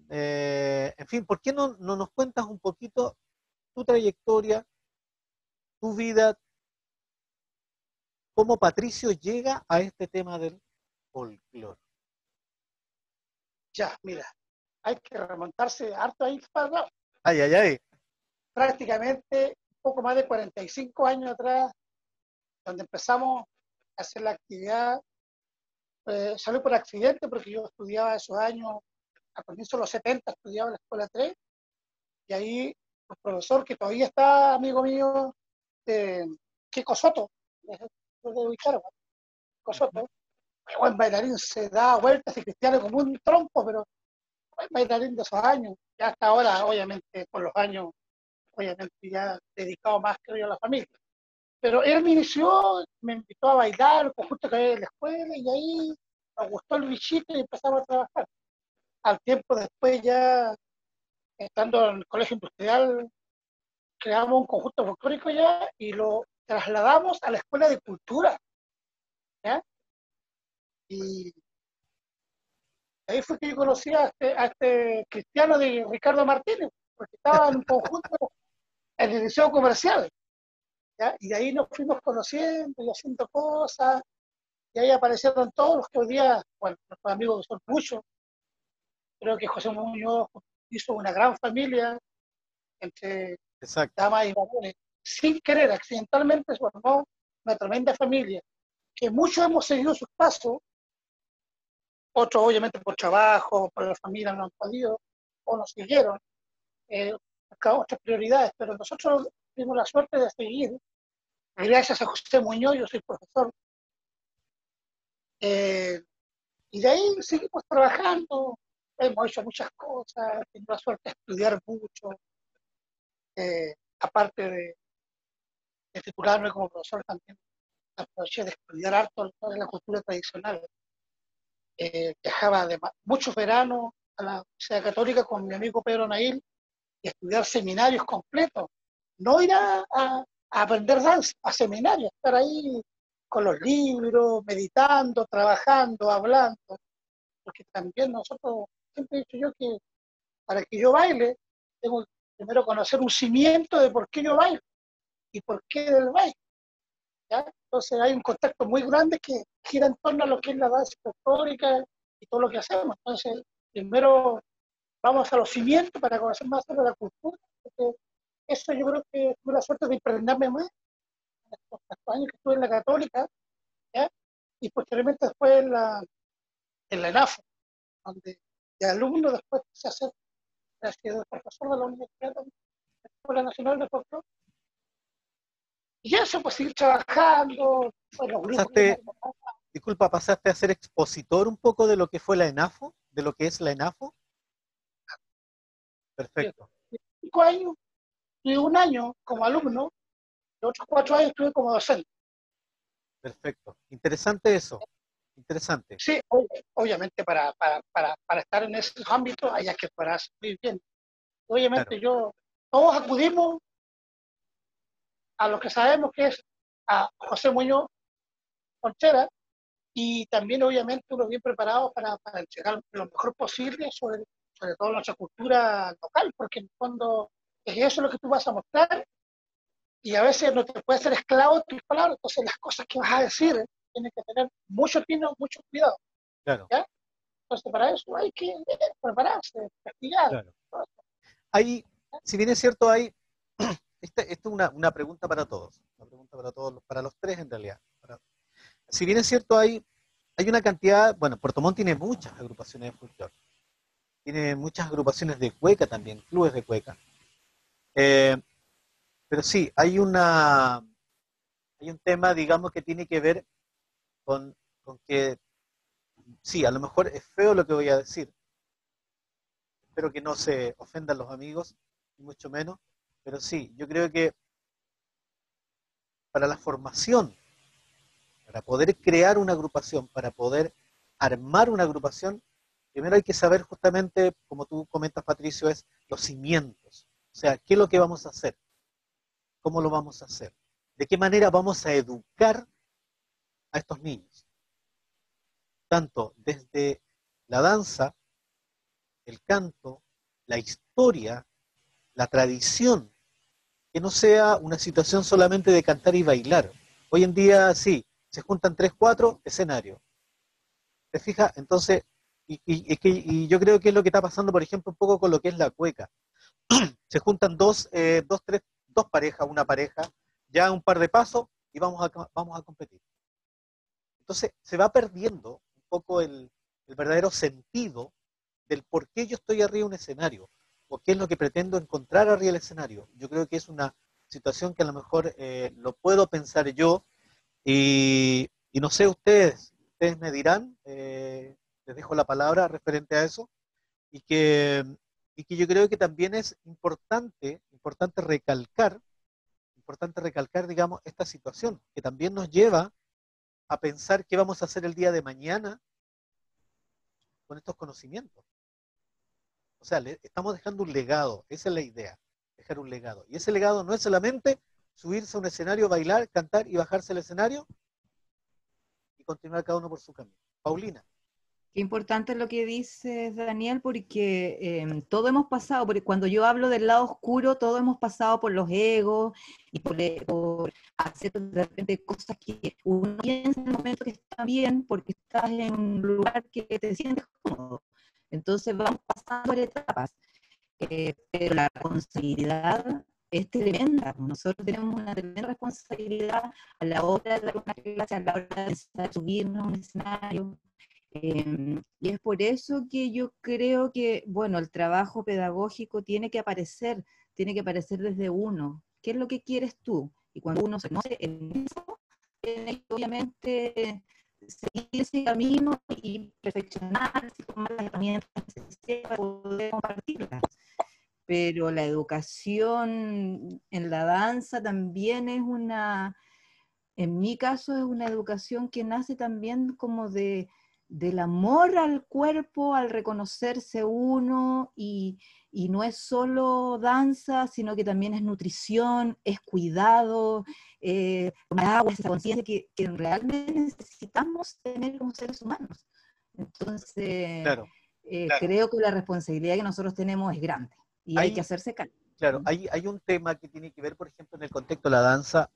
en fin, ¿por qué no nos cuentas un poquito tu trayectoria, tu vida, cómo Patricio llega a este tema del folclore? Ya, mira, hay que remontarse harto ahí para atrás. Ay, ay, ay. Prácticamente un poco más de 45 años atrás, donde empezamos a hacer la actividad. Salió por accidente porque yo estudiaba esos años, a comienzos de los 70 estudiaba en la escuela 3, y ahí el profesor que todavía está amigo mío, Kiko Soto, de ubicar, Kiko Soto, muy buen bailarín, se da vueltas y cristiano como un trompo, pero buen bailarín de esos años, ya hasta ahora, obviamente, por los años, obviamente ya dedicado más que yo a la familia. Pero él me inició, me invitó a bailar, el conjunto que había en la escuela, y ahí nos gustó el bichito y empezamos a trabajar. Al tiempo después ya, estando en el colegio industrial, creamos un conjunto folclórico ya y lo trasladamos a la escuela de cultura, ¿ya? Y ahí fue que yo conocí a este cristiano de Ricardo Martínez, porque estaba en un conjunto en el liceo comercial, ¿ya? Y de ahí nos fuimos conociendo y haciendo cosas, y ahí aparecieron todos los que hoy día, bueno, nuestros amigos que son muchos. Creo que José Muñoz hizo una gran familia entre Exacto. damas y varones. Sin querer, accidentalmente se formó una tremenda familia, que muchos hemos seguido sus pasos, otros obviamente por trabajo, por la familia no han podido, o nos siguieron, buscando otras prioridades, pero nosotros tuvimos la suerte de seguir, gracias a José Muñoz, yo soy profesor, y de ahí seguimos trabajando, hemos hecho muchas cosas, tengo la suerte de estudiar mucho, aparte de titularme como profesor también, aproveché de estudiar harto toda la cultura tradicional. Viajaba muchos veranos a la Universidad Católica con mi amigo Pedro Nail y estudiar seminarios completos, no ir a aprender danza, a seminarios, estar ahí con los libros, meditando, trabajando, hablando, porque también nosotros, siempre he dicho yo que para que yo baile, tengo que primero conocer un cimiento de por qué yo bailo y por qué del baile, ¿ya? Entonces hay un contacto muy grande que gira en torno a lo que es la danza folclórica y todo lo que hacemos. Entonces, primero vamos a los cimientos para conocer más sobre la cultura, porque eso yo creo que tuve la suerte de impregnarme más en estos años que estuve en la Católica, ¿ya? Y posteriormente después en la ENAFO, donde de alumno después se hace el profesor de la Universidad de la Escuela Nacional de Folclore. Y eso, pues seguir trabajando, pues, los grupos. Disculpa, ¿pasaste a ser expositor un poco de lo que fue la ENAFO? ¿De lo que es la ENAFO? Perfecto. 5 años y 1 año como alumno, los otros 4 años estuve como docente. Perfecto. Interesante eso. Interesante. Sí, obviamente para estar en esos ámbitos hay que prepararse muy bien. Obviamente todos acudimos a lo que sabemos que es a José Muñoz Conchera, y también obviamente uno bien preparado para entregar lo mejor posible sobre todo nuestra cultura local, porque en el fondo es eso lo que tú vas a mostrar, y a veces no te puedes ser esclavo de tus palabras, entonces las cosas que vas a decir tienes que tener mucho tino, mucho cuidado. Claro. ¿Ya? Entonces para eso hay que prepararse, investigar. Claro. Si bien es cierto, esta es una pregunta para todos, para los tres en realidad. Si bien es cierto, hay una cantidad, bueno, Puerto Montt tiene muchas agrupaciones de folclore, tiene muchas agrupaciones de cueca también, clubes de cueca. Pero sí, hay un tema, digamos, que tiene que ver con que, sí, a lo mejor es feo lo que voy a decir, espero que no se ofendan los amigos, ni mucho menos, pero sí, yo creo que para la formación, para poder crear una agrupación, para poder armar una agrupación, primero hay que saber justamente, como tú comentas, Patricio, es los cimientos. O sea, ¿qué es lo que vamos a hacer? ¿Cómo lo vamos a hacer? ¿De qué manera vamos a educar a estos niños? Tanto desde la danza, el canto, la historia, la tradición, que no sea una situación solamente de cantar y bailar. Hoy en día, sí, se juntan 3, 4 escenarios. ¿Te fijas? Entonces, y yo creo que es lo que está pasando, por ejemplo, un poco con lo que es la cueca. Se juntan dos parejas, una pareja, ya un par de pasos y vamos a competir. Entonces se va perdiendo un poco el verdadero sentido del por qué yo estoy arriba de un escenario, o qué es lo que pretendo encontrar arriba del escenario. Yo creo que es una situación que a lo mejor lo puedo pensar yo, y no sé ustedes me dirán, les dejo la palabra referente a eso, y que, y que yo creo que también es importante recalcar, digamos, esta situación, que también nos lleva a pensar qué vamos a hacer el día de mañana con estos conocimientos. O sea, estamos dejando un legado, esa es la idea, dejar un legado. Y ese legado no es solamente subirse a un escenario, bailar, cantar y bajarse al escenario y continuar cada uno por su camino. Paulina. Qué importante lo que dices, Daniel, porque todo hemos pasado, porque cuando yo hablo del lado oscuro, todos hemos pasado por los egos y por hacer de repente cosas que uno piensa en el momento que está bien, porque estás en un lugar que te sientes cómodo. Entonces vamos pasando por etapas, pero la responsabilidad es tremenda. Nosotros tenemos una tremenda responsabilidad a la hora de dar una clase, a la hora de subirnos a un escenario. Y es por eso que yo creo que, bueno, el trabajo pedagógico tiene que aparecer desde uno. ¿Qué es lo que quieres tú? Y cuando uno se conoce en eso, tiene que obviamente seguir ese camino y perfeccionarse, tomar las herramientas necesarias para poder compartirlas. Pero la educación en la danza también es en mi caso es una educación que nace también como del amor al cuerpo, al reconocerse uno, y no es solo danza, sino que también es nutrición, es cuidado, tomar agua, esa conciencia que realmente necesitamos tener como seres humanos. Entonces, Claro. creo que la responsabilidad que nosotros tenemos es grande y hay que hacerse cargo. Claro, hay un tema que tiene que ver, por ejemplo, en el contexto de la danza,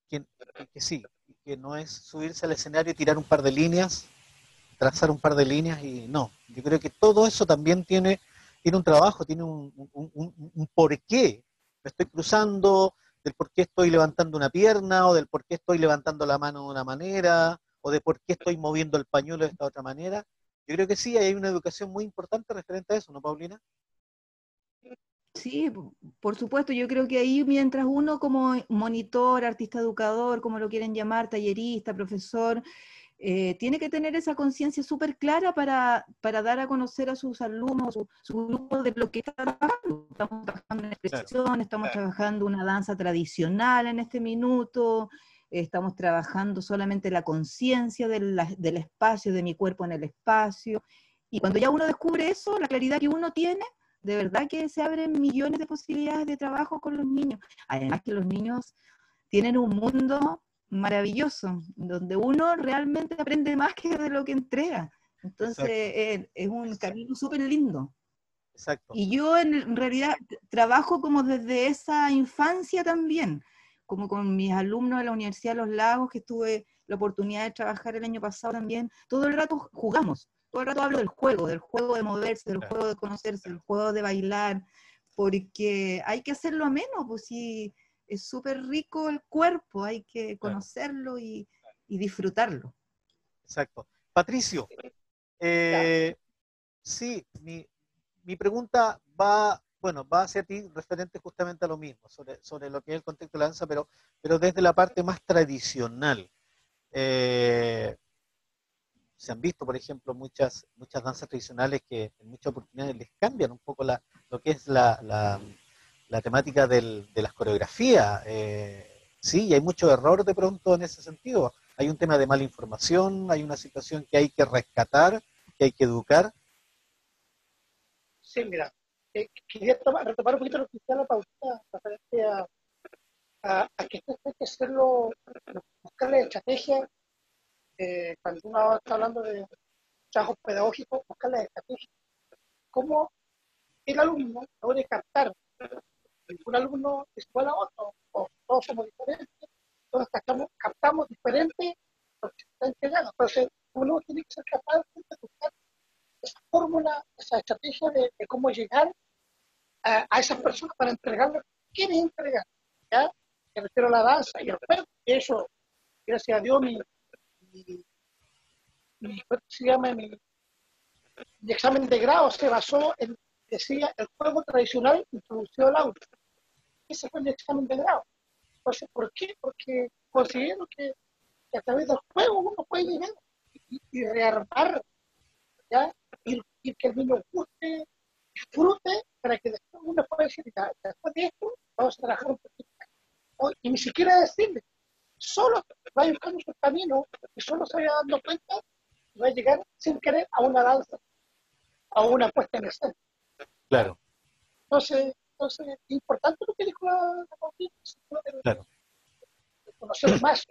que sí, que no es subirse al escenario y tirar un par de líneas, trazar un par de líneas y no. Yo creo que todo eso también tiene un trabajo, tiene un porqué. Me estoy cruzando, del por qué estoy levantando una pierna, o del por qué estoy levantando la mano de una manera, o de por qué estoy moviendo el pañuelo de esta otra manera. Yo creo que sí, hay una educación muy importante referente a eso, ¿no, Paulina? Sí, por supuesto, yo creo que ahí mientras uno como monitor, artista educador, como lo quieren llamar, tallerista, profesor, tiene que tener esa conciencia súper clara para dar a conocer a sus alumnos, su grupo de lo que está trabajando. Estamos trabajando en expresión, estamos trabajando una danza tradicional en este minuto, estamos trabajando solamente la conciencia del espacio, de mi cuerpo en el espacio, y cuando ya uno descubre eso, la claridad que uno tiene, de verdad que se abren millones de posibilidades de trabajo con los niños. Además que los niños tienen un mundo maravilloso, donde uno realmente aprende más que de lo que entrega. Entonces es un camino súper lindo. Exacto. Y yo en realidad trabajo como desde esa infancia también, como con mis alumnos de la Universidad de Los Lagos, que tuve la oportunidad de trabajar el año pasado también. Todo el rato jugamos, todo el rato hablo del juego de moverse, del juego de conocerse, del juego de bailar, porque hay que hacerlo ameno, pues sí, es súper rico el cuerpo, hay que conocerlo y disfrutarlo. Exacto. Patricio, sí, mi pregunta va hacia ti referente justamente a lo mismo, sobre lo que es el contexto de la danza, pero desde la parte más tradicional. Se han visto, por ejemplo, muchas danzas tradicionales que en muchas oportunidades les cambian un poco lo que es la temática de las coreografías. Sí, y hay mucho error de pronto en ese sentido. Hay un tema de mala información, hay una situación que hay que rescatar, que hay que educar. Sí, mira, quería retomar un poquito lo que decía la Paulina referente a que esto hay que hacerlo, buscarle estrategia, cuando uno está hablando de trabajo pedagógico, buscarle estrategia. ¿Cómo el alumno logra captar? Un alumno es igual a otro, o todos somos diferentes, todos captamos diferente lo que se está entregando. Entonces, uno tiene que ser capaz de esa estrategia de cómo llegar a esas personas para entregar lo que quieren entregar, ¿ya? Me refiero a la danza y al juego. De hecho, gracias a Dios, ¿cómo se llama? Mi examen de grado se basó en, decía, el juego tradicional introducido al audio. Ese fue mi examen de grado. Entonces, ¿por qué? Porque considero que a través del juego uno puede llegar y rearmar, ¿ya? Y que el niño guste, disfrute, para que después uno pueda decir, ya, después de esto, vamos a trabajar un poquito más. Y ni siquiera decirle, solo va buscando su camino y solo se vaya dando cuenta y va a llegar sin querer a una danza, a una puesta en escena. Claro, Entonces, es importante lo que dijo la Paulina, claro. de conocer más.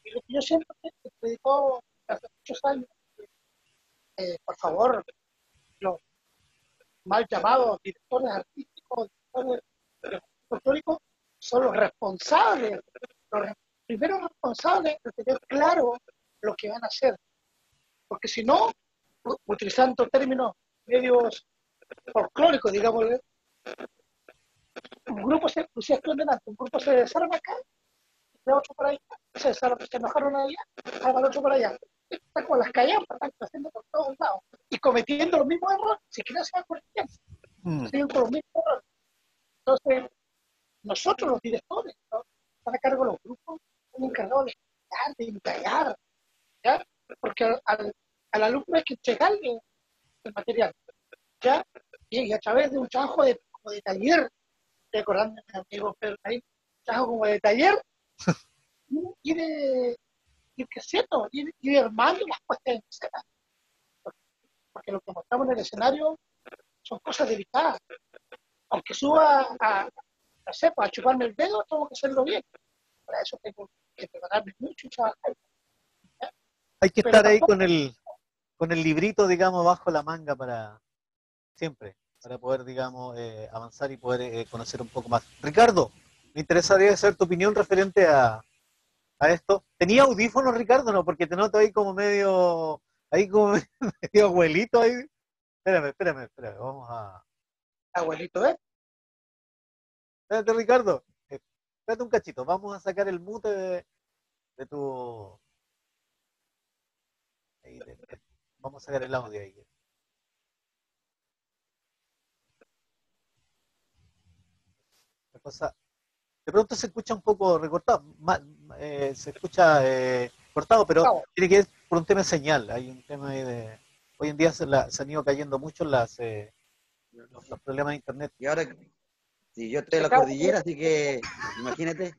Y lo que yo siempre predicó hace muchos años, por favor, los mal llamados directores artísticos, directores folclóricos, son los responsables, los primeros responsables de tener claro lo que van a hacer. Porque si no, utilizando términos medios folclóricos, digamos, un grupo se desarma acá, de otro por allá, se enojaron allá, salvan otro por allá. Están con las callampas, están haciendo por todos lados y cometiendo los mismos errores, si que no se van corrigiendo, siguen con los mismos errores. Entonces, nosotros los directores, ¿no? Están a cargo de los grupos, están encargados de estudiar, de indagar, ¿ya? Porque al alumno hay que entregarle el material, ¿ya? Y a través de un trabajo como de taller, recordando a mi amigo Pedro ahí, un trabajo como de taller, ir creciendo, ir armando las puestas en escena. Porque lo que mostramos en el escenario son cosas delicadas. Aunque suba a chuparme el dedo, tengo que hacerlo bien. Para eso tengo que prepararme mucho y trabajar. ¿Ya? Hay que Pero estar ahí tampoco, con el librito, digamos, bajo la manga para siempre, para poder, digamos, avanzar y poder conocer un poco más. Ricardo, me interesaría saber tu opinión referente a esto. ¿Tenía audífonos, Ricardo? No, porque te noto ahí como medio abuelito ahí. Espérame, vamos a... abuelito, ¿eh? Espérate, Ricardo, espérate un cachito, vamos a sacar el mute de tu... ahí, vamos a sacar el audio ahí. La cosa, de pronto se escucha un poco recortado, se escucha cortado, pero Bravo. tiene que ver por un tema de señal. Hay un tema ahí de... Hoy en día se han ido cayendo mucho los problemas de internet. Y ahora, si yo estoy en la cordillera, así que imagínate.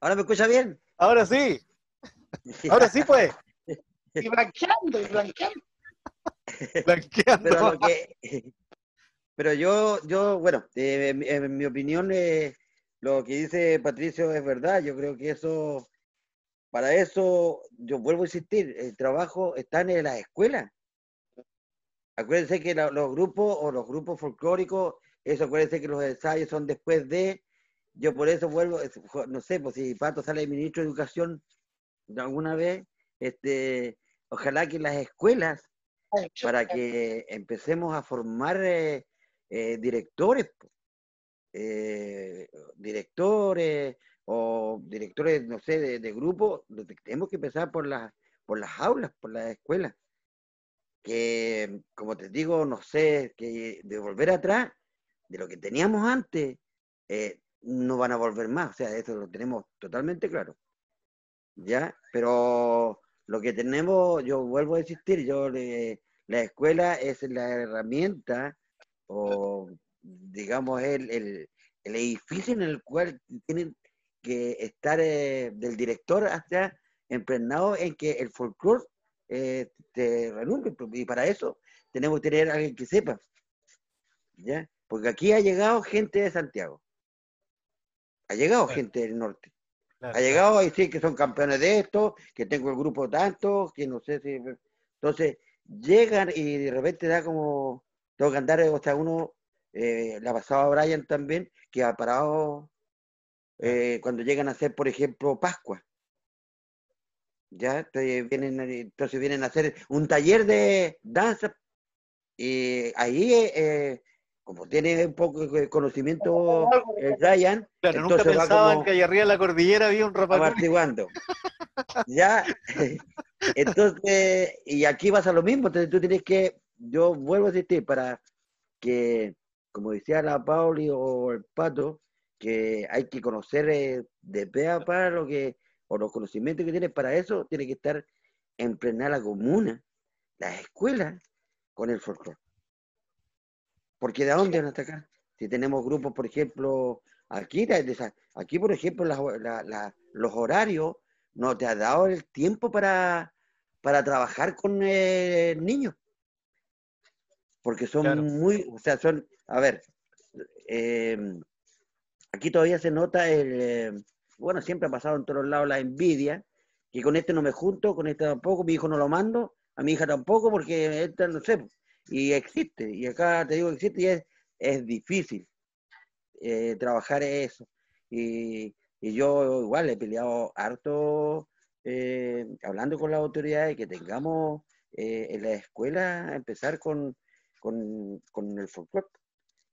¿Ahora me escucha bien? Ahora sí pues, Y blanqueando, blanqueando. blanqueando. Pero yo bueno, en mi opinión, lo que dice Patricio es verdad. Yo creo que para eso, yo vuelvo a insistir, el trabajo está en las escuelas. Acuérdense que los grupos folclóricos, acuérdense que los ensayos son después de. Yo por eso vuelvo, no sé, pues si Pato sale ministro de Educación alguna vez, ojalá que las escuelas, para que empecemos a formar directores o directores, no sé, de grupo, tenemos que empezar por las aulas, por las escuelas. Que, como te digo, no sé, que de volver atrás, de lo que teníamos antes, no van a volver más. O sea, eso lo tenemos totalmente claro. ¿Ya? Pero lo que tenemos, yo vuelvo a insistir, la escuela es la herramienta, o digamos el edificio en el cual tienen que estar del director hasta emprendado en que el folclore te relumbre, y para eso tenemos que tener a alguien que sepa, ¿ya? Porque aquí ha llegado gente de Santiago, ha llegado gente del norte, ha llegado a decir que son campeones de esto, que tengo el grupo tanto, que no sé si... Entonces, llegan y de repente da como... Tengo que andar, o sea, uno, la pasaba a Brian también, que ha parado cuando llegan a hacer, por ejemplo, Pascua. Ya, entonces vienen a hacer un taller de danza Y ahí, como tiene un poco de conocimiento Ryan, Claro, nunca entonces va pensaban que como allá arriba de la cordillera había un rapacón. amortiguando. Ya, entonces, y aquí pasa lo mismo, entonces tú tienes que, yo vuelvo a insistir, para que, como decía la Pauli o el Pato, que hay que conocer de pe a pa lo que, o los conocimientos que tienes para eso, tiene que estar en plena la comuna, las escuelas, con el folclore. Porque ¿de dónde van a atacar? Si tenemos grupos, por ejemplo, aquí por ejemplo, los horarios no te ha dado el tiempo para trabajar con niños. Porque son Claro. muy, o sea, son, a ver, eh, aquí todavía se nota bueno, siempre ha pasado en todos lados la envidia, que con este no me junto, con este tampoco, mi hijo no lo mando, a mi hija tampoco, porque esta no sé, y existe, y acá te digo que existe y es difícil trabajar eso. Y yo igual he peleado harto hablando con las autoridades que tengamos en la escuela empezar con el folclore,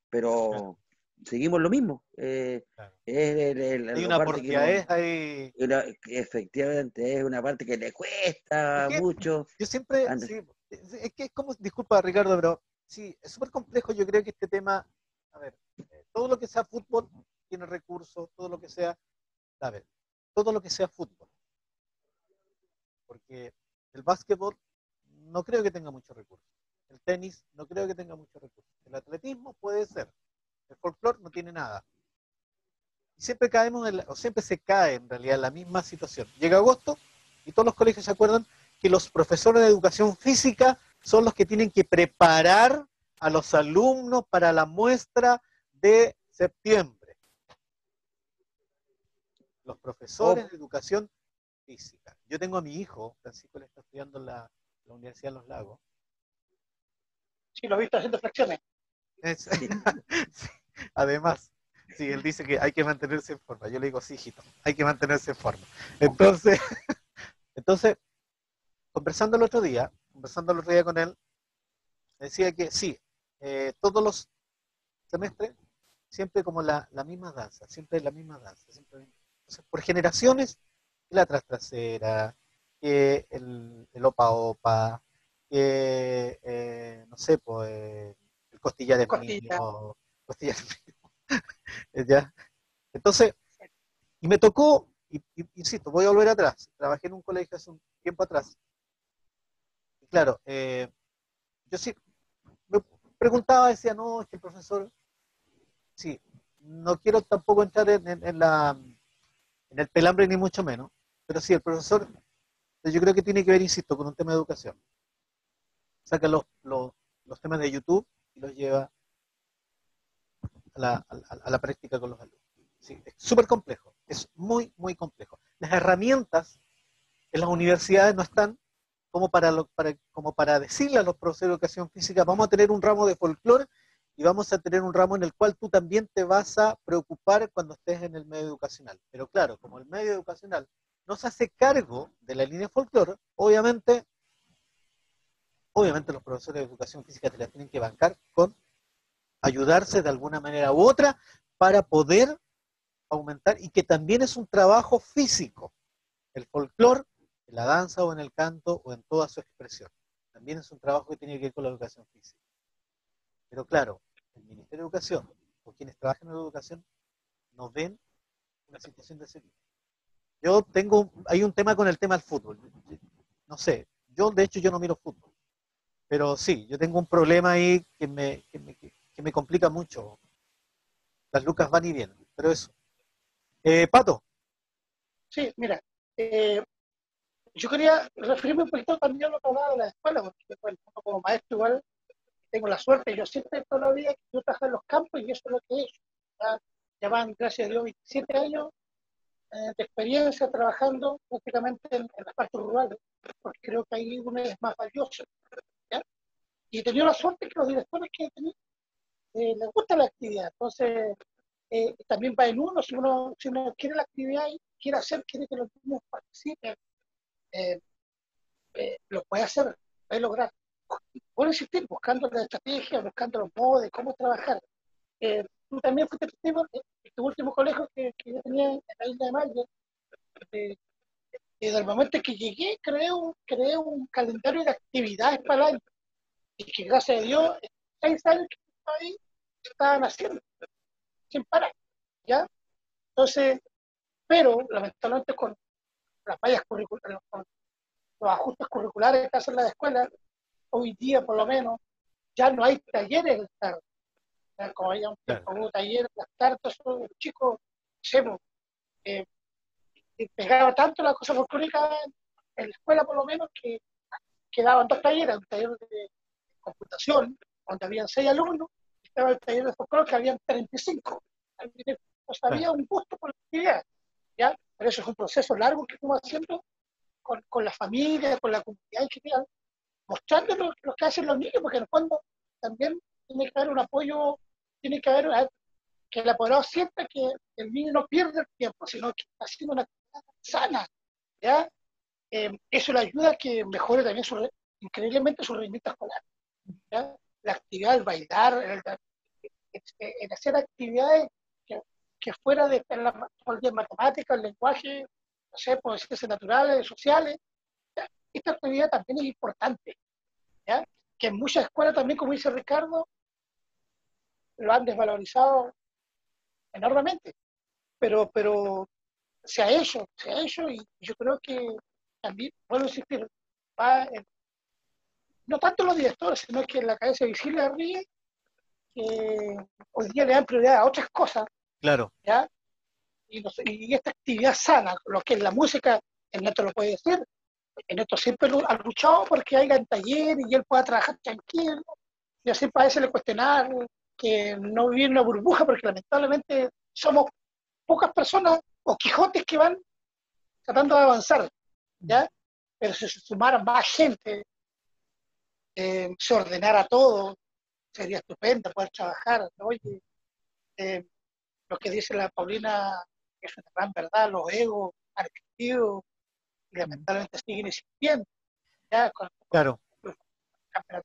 pero seguimos lo mismo. Claro. Es Hay la una parte que no, porfiadez ahí. que efectivamente es una parte que le Es cuesta que mucho. yo siempre, sí, es que es como, disculpa Ricardo, pero sí, es súper complejo. Yo creo que este tema, a ver, todo lo que sea fútbol tiene recursos, todo lo que sea, a ver, todo lo que sea fútbol, porque el básquetbol no creo que tenga muchos recursos, el tenis no creo que tenga muchos recursos, el atletismo puede ser, el folclore no tiene nada. Y siempre caemos, o siempre se cae en realidad en la misma situación. Llega agosto y todos los colegios se acuerdan que los profesores de educación física son los que tienen que preparar a los alumnos para la muestra de septiembre. Los profesores de educación física. Yo tengo a mi hijo, Francisco, le está estudiando en la Universidad de Los Lagos. Sí, lo he visto haciendo flexiones. Sí, además, sí, él dice que hay que mantenerse en forma. Yo le digo, sí, hijito, hay que mantenerse en forma. Entonces, conversando el otro día con él, decía que sí, todos los semestres, siempre como la misma danza, siempre la misma danza. Entonces, por generaciones, la trasera, que el opa opa, que, no sé, pues, el costillar es Costilla. mío, costillar es mío, ¿ya? Entonces, y me tocó, insisto, voy a volver atrás, trabajé en un colegio hace un tiempo atrás, y claro, yo sí me preguntaba, decía, no, es que el profesor, sí, no quiero tampoco entrar en el pelambre ni mucho menos, pero sí, el profesor, yo creo que tiene que ver, insisto, con un tema de educación. Saca los temas de YouTube y los lleva a la práctica con los alumnos. Sí, es súper complejo, es muy, muy complejo. Las herramientas en las universidades no están como para decirle a los profesores de educación física, vamos a tener un ramo de folclore y vamos a tener un ramo en el cual tú también te vas a preocupar cuando estés en el medio educacional. Pero claro, como el medio educacional no se hace cargo de la línea folclore, obviamente los profesores de educación física te la tienen que bancar con ayudarse de alguna manera u otra para poder aumentar, y que también es un trabajo físico. El folclore, en la danza o en el canto o en toda su expresión, también es un trabajo que tiene que ver con la educación física. Pero claro, el Ministerio de Educación o quienes trabajan en la educación no ven una situación de ese tipo. Hay un tema con el tema del fútbol. No sé, de hecho yo no miro fútbol, pero sí, yo tengo un problema ahí que me complica mucho. Las lucas van y vienen, pero eso. Pato. Sí, mira, yo quería referirme un poquito también a lo que hablaba de la escuela, porque bueno, como maestro igual tengo la suerte, yo siempre toda la vida que yo trabajo en los campos y eso es lo que he hecho. Ya van, gracias a Dios, 27 años de experiencia trabajando prácticamente en las partes rurales, porque creo que ahí uno es más valioso. ¿Ya? Y he tenido la suerte que los directores que he tenido les gusta la actividad, entonces también va en uno, si uno quiere la actividad y quiere hacer, quiere que los niños participen, lo puede hacer, puede lograr. Vuelvo a insistir, buscando la estrategia, buscando los modos de cómo trabajar. Tú también fuiste testigo en tu último colegio que yo tenía en la isla de Maya. Desde el momento en que llegué, creé un calendario de actividades para el año. Y que gracias a Dios, en 6 años que estaba ahí, estaban haciendo, sin parar. ¿Ya? Entonces, pero lamentablemente con las fallas curriculares, con los ajustes curriculares que hacen las escuelas, hoy día por lo menos, ya no hay talleres de tarde. Como había un tiempo, hubo talleres las tardes, los chicos, hacemos, pegaba tanto la cosa folclórica en la escuela por lo menos que quedaban 2 talleres, un taller de computación, donde habían 6 alumnos, y estaba el taller de folclore que habían 35. O sea, había un gusto por la actividad, ¿ya? Pero eso es un proceso largo que estamos haciendo con la familia, con la comunidad en general, mostrando lo que hacen los niños, porque en el fondo también tiene que haber un apoyo, tiene que haber que el apoderado sienta que el niño no pierde el tiempo, sino que está haciendo una actividad sana, ¿ya? Eso le ayuda a que mejore también increíblemente su rendimiento escolar, ¿ya? La actividad, el bailar, el hacer actividades que fuera de la matemática, el lenguaje, no sé, por ciencias naturales, sociales, ¿ya? Esta actividad también es importante, ¿ya? Que en muchas escuelas también, como dice Ricardo, lo han desvalorizado enormemente, pero se ha hecho, y yo creo que también, vuelvo a insistir, no tanto los directores, sino que en la cabeza visible de arriba, que hoy día le dan prioridad a otras cosas, Claro. ¿ya? Y esta actividad sana, lo que es la música, el Neto lo puede decir, el Neto siempre ha luchado porque haya un taller y él pueda trabajar tranquilo, y así para veces le cuestionar que no vivir en una burbuja, porque lamentablemente somos pocas personas o Quijotes que van tratando de avanzar, ¿ya? Pero si se sumara más gente, se ordenara todo, sería estupendo poder trabajar. Oye, lo que dice la Paulina es una gran verdad, los egos han existido y lamentablemente siguen existiendo. ¿Ya? Claro.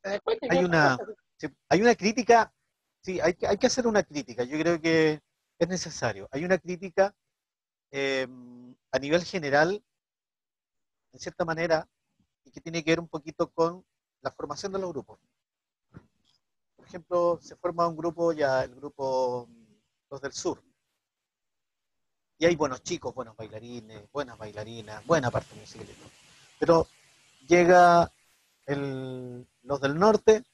De cuenta, hay una crítica, sí, hay que hacer una crítica, yo creo que es necesario. Hay una crítica a nivel general, en cierta manera, y que tiene que ver un poquito con la formación de los grupos. Por ejemplo, se forma un grupo, ya el grupo Los del Sur, y hay buenos chicos, buenos bailarines, buenas bailarinas, buena parte musical. Pero llega los del norte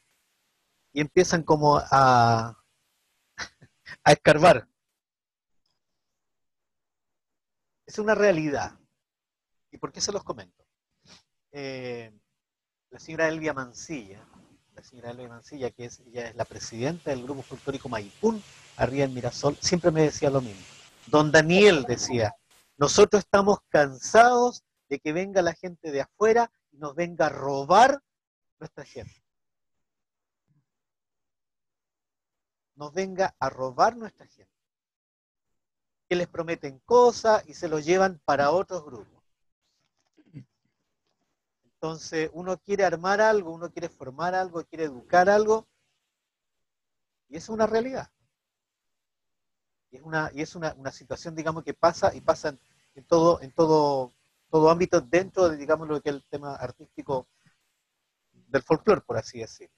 y empiezan como a escarbar. Es una realidad. ¿Y por qué se los comento? La señora Elvia Mancilla, que ella es la presidenta del grupo folclórico Maipún, arriba en Mirasol, siempre me decía lo mismo. Don Daniel decía, nosotros estamos cansados de que venga la gente de afuera y nos venga a robar nuestra gente. Nos venga a robar nuestra gente. Que les prometen cosas y se los llevan para otros grupos. Entonces, uno quiere armar algo, uno quiere formar algo, quiere educar algo, y es una realidad. Y es una situación, digamos, que pasa en todo ámbito dentro de, digamos, lo que es el tema artístico del folclore, por así decirlo.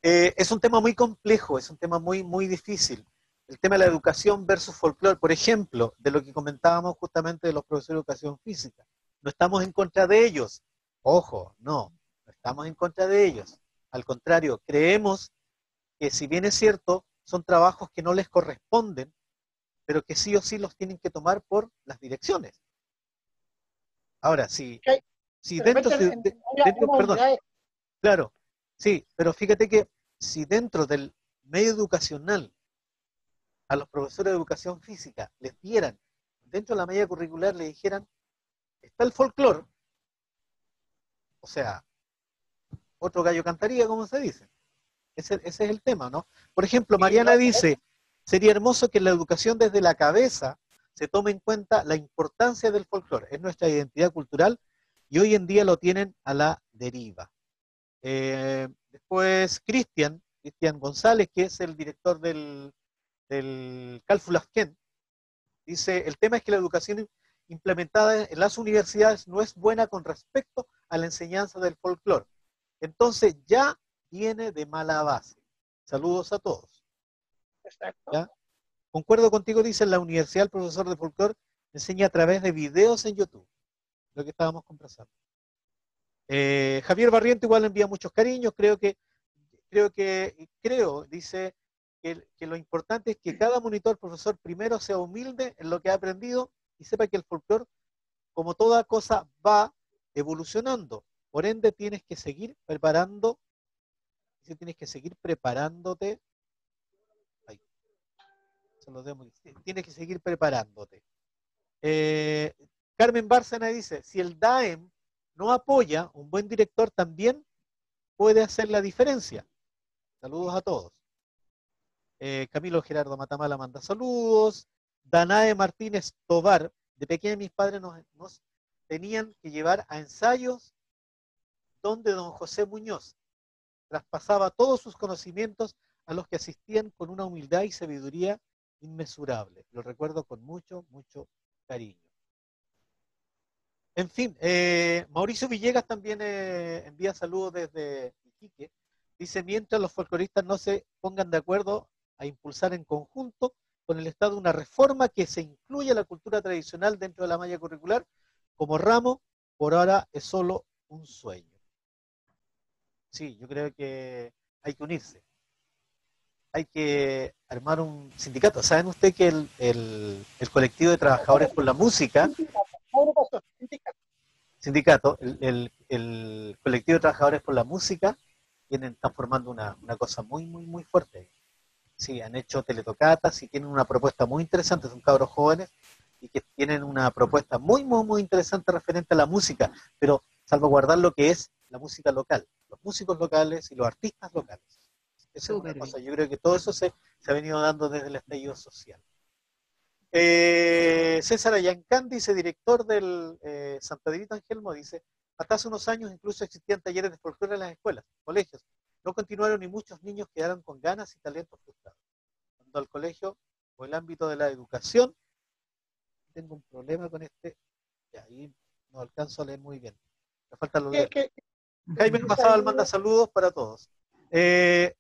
Es un tema muy complejo, es un tema muy, muy difícil. El tema de la educación versus folclore, por ejemplo, de lo que comentábamos justamente de los profesores de educación física. No estamos en contra de ellos. Ojo, no estamos en contra de ellos. Al contrario, creemos que si bien es cierto, son trabajos que no les corresponden, pero que sí o sí los tienen que tomar por las direcciones. Ahora, si dentro, perdón, claro, sí, pero fíjate que si dentro del medio educacional a los profesores de educación física les dieran, dentro de la media curricular les dijeran, está el folclore, o sea, otro gallo cantaría, como se dice. Ese es el tema, ¿no? Por ejemplo, Mariana dice, sería hermoso que en la educación desde la cabeza se tome en cuenta la importancia del folclore. Es nuestra identidad cultural y hoy en día lo tienen a la deriva. Después Cristian González, que es el director del Calfulafken, dice, el tema es que la educación implementada en las universidades no es buena con respecto a la enseñanza del folclore. Entonces ya viene de mala base. Saludos a todos. Exacto. ¿Ya? Concuerdo contigo, dice, en la universidad el profesor de folclore enseña a través de videos en YouTube, lo que estábamos conversando. Javier Barriento igual envía muchos cariños, dice que lo importante es que cada monitor, profesor, primero sea humilde en lo que ha aprendido y sepa que el folclore, como toda cosa, va evolucionando. Por ende, tienes que seguir preparándote. Ahí, tienes que seguir preparándote. Carmen Bárcena dice, si el DAEM no apoya, un buen director también puede hacer la diferencia. Saludos a todos. Camilo Gerardo Matamala manda saludos. Danae Martínez Tobar, de pequeña mis padres nos tenían que llevar a ensayos donde don José Muñoz traspasaba todos sus conocimientos a los que asistían con una humildad y sabiduría inmesurable. Lo recuerdo con mucho, mucho cariño. En fin, Mauricio Villegas también envía saludos desde Iquique. Dice, mientras los folcloristas no se pongan de acuerdo a impulsar en conjunto con el Estado una reforma que se incluya la cultura tradicional dentro de la malla curricular como ramo, por ahora es solo un sueño. Sí, yo creo que hay que unirse. Hay que armar un sindicato. ¿Saben ustedes que el colectivo de trabajadores por la música, el colectivo de trabajadores por la música, están formando una cosa muy, muy, muy fuerte? Sí, han hecho teletocatas y tienen una propuesta muy interesante, son cabros jóvenes y que tienen una propuesta muy, muy, muy interesante referente a la música, pero salvaguardar lo que es la música local, los músicos locales y los artistas locales. Esa es una cosa. Yo creo que todo eso se ha venido dando desde el estallido social. César Ayancán dice, director del San Pedrito Angelmo, dice, hasta hace unos años incluso existían talleres de folclore en las escuelas, colegios. No continuaron y muchos niños quedaron con ganas y talentos frustrados. Cuando al colegio o el ámbito de la educación, tengo un problema con y ahí no alcanzo a leer muy bien. Me falta lo leer. Jaime Pasabal manda saludos para todos.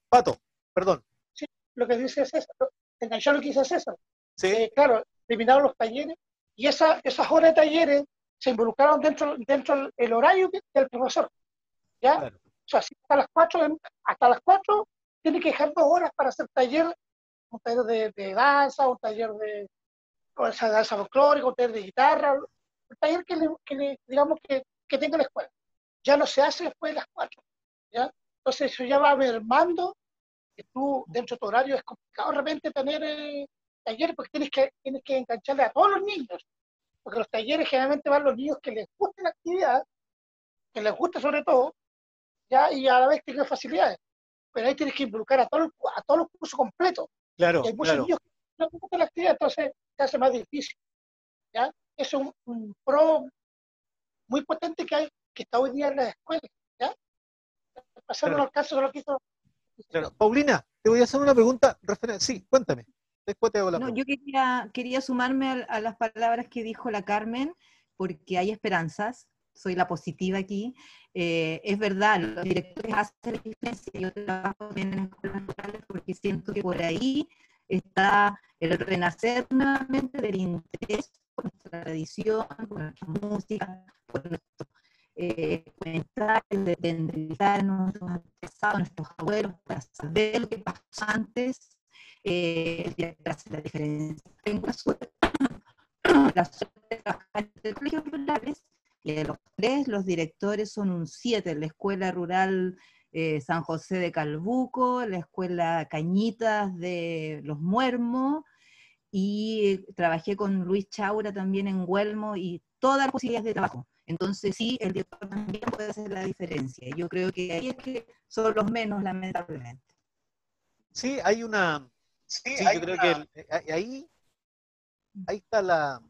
Pato, perdón. Sí, lo que dice César, enganchar lo que dice César. Sí. Claro, eliminaron los talleres y esas horas de talleres se involucraron dentro del horario del profesor. ¿Ya? Claro. O sea, si hasta las 4 tiene que dejar 2 horas para hacer un taller de danza, un taller de danza folclórica, un taller de guitarra, un taller digamos que tenga la escuela. Ya no se hace después de las 4. ¿Ya? Entonces eso ya va mermando, que tú dentro de tu horario es complicado de repente tener talleres porque tienes que engancharle a todos los niños, porque los talleres generalmente van los niños que les guste la actividad, que les guste sobre todo, ¿ya? Y a la vez tienen facilidades. Pero ahí tienes que involucrar a todos los cursos completos. Claro, y hay muchos niños que no les gusta la actividad, entonces se hace más difícil. ¿Ya? Eso es un pro muy potente que está hoy día en las escuelas. ¿Ya? Pasando los casos de lo que hizo. Claro. Paulina, te voy a hacer una pregunta referente. Sí, cuéntame. Después te hago la pregunta. Yo quería sumarme a las palabras que dijo la Carmen, porque hay esperanzas. Soy la positiva aquí. Es verdad, los directores hacen la diferencia. Yo trabajo también en escuelas locales porque siento que por ahí está el renacer nuevamente del interés por nuestra tradición, por nuestra música, por nuestro comentar, de entrevistar a nuestros antepasados, a nuestros abuelos, para saber lo que pasó antes, el director hace la diferencia. Tengo la suerte de trabajar en colegios rurales, y de los 3, los directores son un 7, la Escuela Rural San José de Calbuco, la Escuela Cañitas de Los Muermos, y trabajé con Luis Chaura también en Huelmo, y todas las posibilidades de trabajo. Entonces sí, el director también puede hacer la diferencia. Yo creo que ahí es que son los menos, lamentablemente. Sí, hay una... Sí, yo creo que ahí está la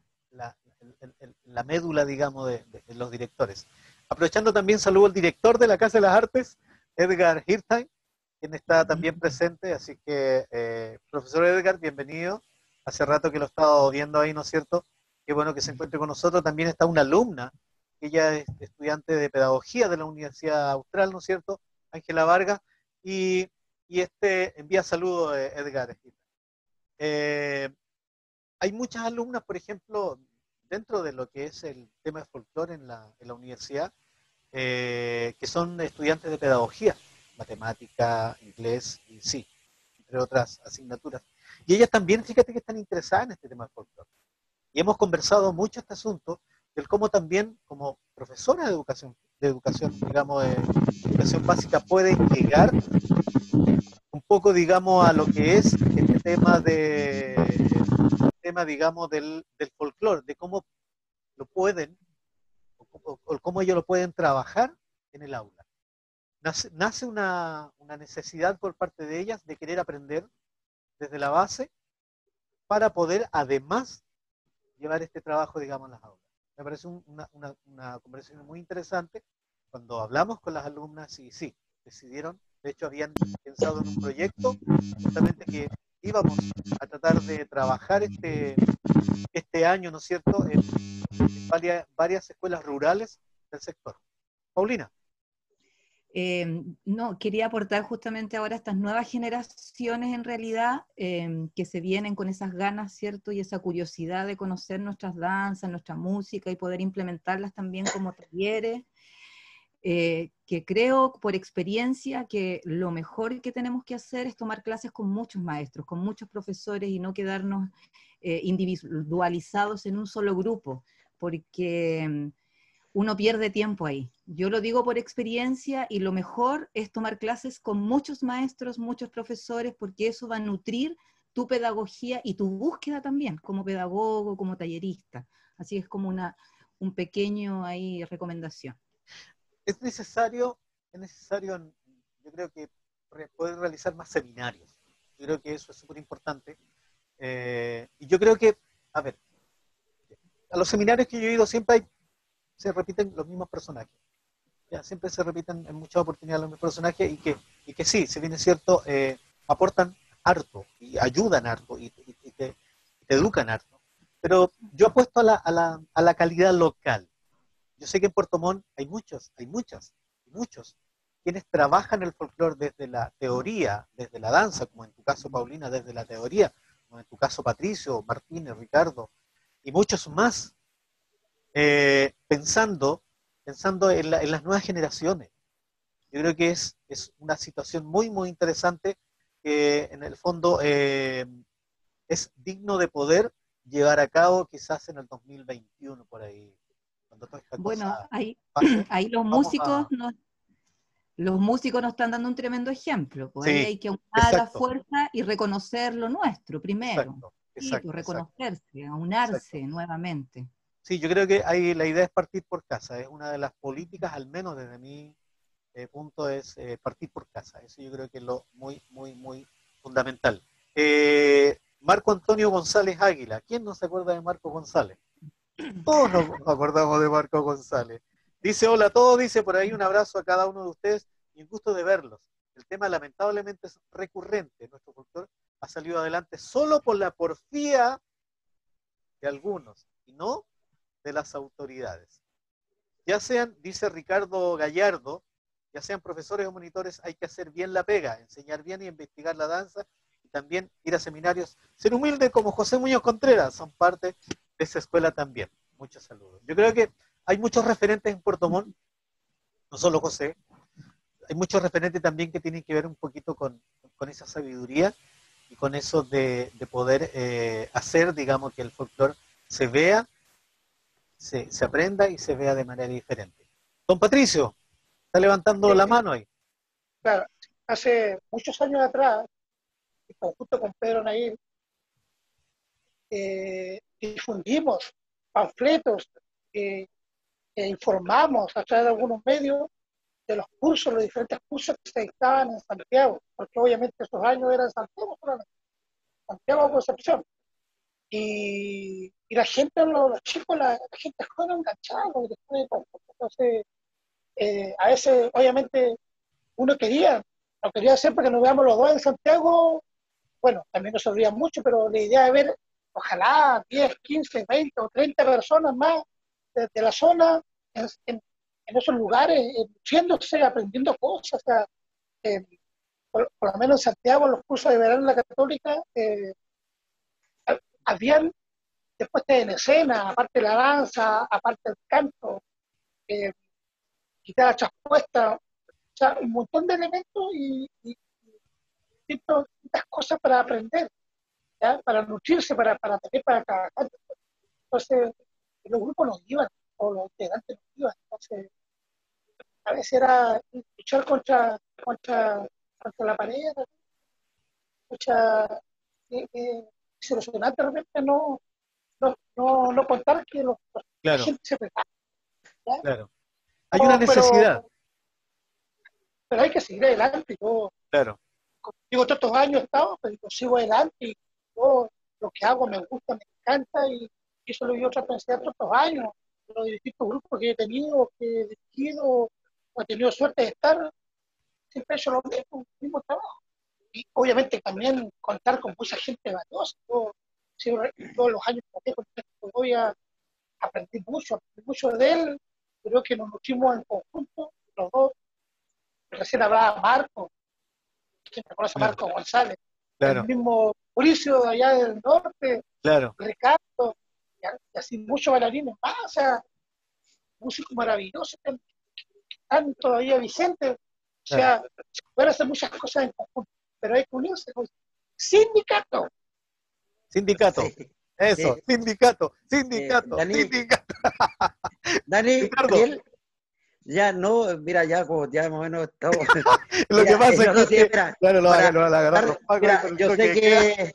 médula, digamos, de los directores. Aprovechando también, saludo al director de la Casa de las Artes, Edgar Hirtime, quien está también presente, así que, profesor Edgar, bienvenido. Hace rato que lo he estado viendo ahí, ¿no es cierto? Qué bueno que se encuentre con nosotros. También está una alumna, ella es estudiante de pedagogía de la Universidad Austral, ¿no es cierto? Ángela Vargas, y envía saludos, Edgar. Eh, Hay muchas alumnas, por ejemplo, dentro de lo que es el tema de folclore en la universidad, que son estudiantes de pedagogía, matemática, inglés y sí, entre otras asignaturas. Y ellas también, fíjate que están interesadas en este tema de folclore. Y hemos conversado mucho este asunto del cómo también, como profesora de educación, digamos, de educación básica, pueden llegar un poco, digamos, a lo que es este tema digamos, del folclore, de cómo lo pueden, o cómo ellos lo pueden trabajar en el aula. Nace una necesidad por parte de ellas de querer aprender desde la base para poder además llevar este trabajo, digamos, a las aulas. Me parece una conversación muy interesante cuando hablamos con las alumnas y sí, decidieron, de hecho habían pensado en un proyecto justamente que íbamos a tratar de trabajar este año, ¿no es cierto?, en varias escuelas rurales del sector. Paulina. No, quería aportar justamente ahora estas nuevas generaciones en realidad que se vienen con esas ganas, ¿cierto? Y esa curiosidad de conocer nuestras danzas, nuestra música y poder implementarlas también como talleres, que creo por experiencia que lo mejor que tenemos que hacer es tomar clases con muchos maestros, con muchos profesores y no quedarnos individualizados en un solo grupo, porque uno pierde tiempo ahí. Yo lo digo por experiencia y lo mejor es tomar clases con muchos maestros, muchos profesores, porque eso va a nutrir tu pedagogía y tu búsqueda también, como pedagogo, como tallerista. Así es como un pequeño ahí recomendación. Es necesario, yo creo que poder realizar más seminarios. Yo creo que eso es súper importante. Y yo creo que, a ver, a los seminarios que yo he ido siempre se repiten los mismos personajes. Ya, siempre se repiten en muchas oportunidades los mismos personajes y que sí, si bien es cierto, aportan harto y ayudan harto y te educan harto. Pero yo apuesto a la calidad local. Yo sé que en Puerto Montt hay muchos quienes trabajan el folclore desde la teoría, desde la danza, como en tu caso, Paulina, desde la teoría, como en tu caso, Patricio, Martínez, Ricardo, y muchos más, pensando en las nuevas generaciones. Yo creo que es una situación muy, muy interesante que en el fondo es digno de poder llevar a cabo quizás en el 2021 por ahí. Cuando toda esta Bueno, cosa ahí, pase, ahí los músicos nos están dando un tremendo ejemplo, pues ahí Sí, hay que aunar la exacto, fuerza y reconocer lo nuestro primero. exacto, Sí, pues exacto. reconocerse, Exacto. aunarse nuevamente. Sí, yo creo que ahí la idea es partir por casa, es una de las políticas, al menos desde mi punto, es partir por casa. Eso yo creo que es lo muy, muy, muy fundamental. Marco Antonio González Águila, ¿quién no se acuerda de Marco González? Todos nos acordamos de Marco González. Dice, hola a todos, dice por ahí un abrazo a cada uno de ustedes y un gusto de verlos. El tema lamentablemente es recurrente. Nuestro folclore ha salido adelante solo por la porfía de algunos y no de las autoridades. Ya sean, dice Ricardo Gallardo, ya sean profesores o monitores, hay que hacer bien la pega, enseñar bien y investigar la danza y también ir a seminarios. Ser humilde como José Muñoz Contreras, son parte de esa escuela también. Muchos saludos. Yo creo que hay muchos referentes en Puerto Montt, no solo José, hay muchos referentes también que tienen que ver un poquito con esa sabiduría y con eso de poder hacer, digamos, que el folclore se vea, se aprenda y se vea de manera diferente. Don Patricio, está levantando la mano ahí. Claro, hace muchos años atrás, en conjunto con Pedro Nair, difundimos panfletos, informamos a través de algunos medios de los cursos, los diferentes cursos que se dictaban en Santiago, porque obviamente esos años eran Santiago solamente, Santiago Concepción. Y la gente, los chicos, la gente joven enganchada con el estudio de conjunto. Entonces, a veces, obviamente, uno quería, lo quería hacer porque nos veamos los dos en Santiago. Bueno, también nos servía mucho, pero la idea de ver, ojalá 10, 15, 20 o 30 personas más de la zona en esos lugares, luciéndose, aprendiendo cosas. O sea, eh, por lo menos en Santiago, en los cursos de verano en la Católica, habían después en escena, aparte de la danza, aparte del canto, guitarra puesta, o sea, un montón de elementos y distintas cosas para aprender, ¿ya? Para nutrirse, para tener para cada canto. Entonces, los grupos nos iban, o los integrantes nos iban. Entonces, a veces era luchar contra la pared, mucha solucionante de repente no contar que la Claro, gente se prepara, ¿ya? claro. Hay una necesidad, Pero hay que seguir adelante. Yo, claro, como digo, todos estos años he estado, pero yo sigo adelante y yo lo que hago me gusta, me encanta y eso lo he otra pensar todos estos años. Los distintos grupos que he tenido, que he dirigido, o he tenido suerte de estar, siempre he hecho lo mismo, el mismo trabajo. Y obviamente también contar con mucha gente valiosa. Yo, todos los años que con Goya aprendí mucho de él. Creo que nos nutrimos en conjunto, los dos. Recién hablaba Marco, quien me conoce a claro, Marco González, el claro, mismo Mauricio de allá del norte, claro, Ricardo, y así muchos bailarines más, o sea, músicos maravillosos, están todavía vigentes. O claro. sea, se pueden hacer muchas cosas en conjunto, pero hay que unirse. Sindicato. Sindicato, Sí, eso, sí. sindicato, sindicato, Dani, sindicato. Ricardo, Daniel, ya no, mira, ya como ya más o menos estamos. lo que Mira, pasa es no, no, sí, que, mira, claro, para, lo van a agarrar los pagos ahí mira, por el yo toque sé de queda. que,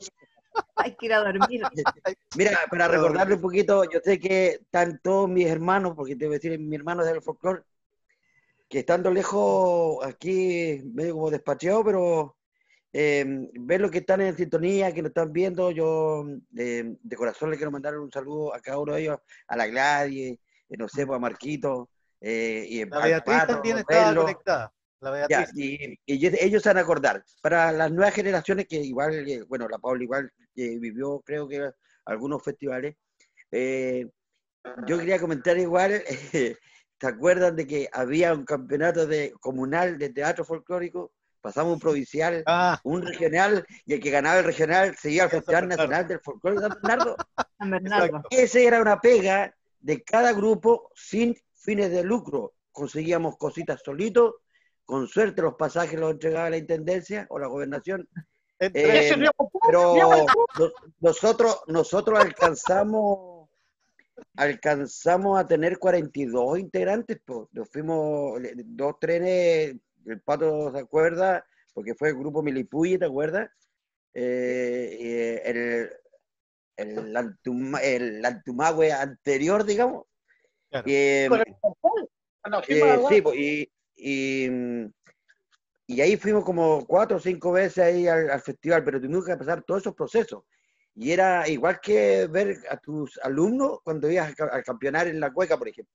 Hay que ir a dormir. mira, para Pero recordarle dormir. un poquito, yo sé que están todos mis hermanos, porque te voy a decir, mis hermanos del folclore, que estando lejos aquí, medio como despacheado, pero ver lo que están en sintonía, que nos están viendo, yo de corazón les quiero mandar un saludo a cada uno de ellos, a la Gladys, no sé, pues, a Marquito, y La al Beatriz Pato, también estaba verlo. conectada, la Ya, Beatriz. y ellos se van a acordar. Para las nuevas generaciones, que igual, bueno, la Paula igual vivió, creo que algunos festivales, eh, yo quería comentar igual, ¿te acuerdan de que había un campeonato comunal de teatro folclórico? Pasamos un provincial, Ah, un regional, y el que ganaba el regional seguía al en San Festival Bernardo, Nacional del Folclore de San Bernardo. San Bernardo. exacto. Esa era una pega de cada grupo sin fines de lucro. Conseguíamos cositas solitos, con suerte los pasajes los entregaba la Intendencia o la Gobernación, Entre, Ese eh, río pero nosotros alcanzamos a tener 42 integrantes, pues. Nos fuimos 2 trenes, el Pato se acuerda, porque fue el grupo Milipuy, ¿te acuerdas? El Antumahue anterior, digamos. claro, con el Portal, cuando fuimos a Sí, hablar, pues, y ahí fuimos como 4 o 5 veces ahí al festival, pero tuvimos que pasar todos esos procesos. Y era igual que ver a tus alumnos cuando ibas a campeonar en la cueca, por ejemplo.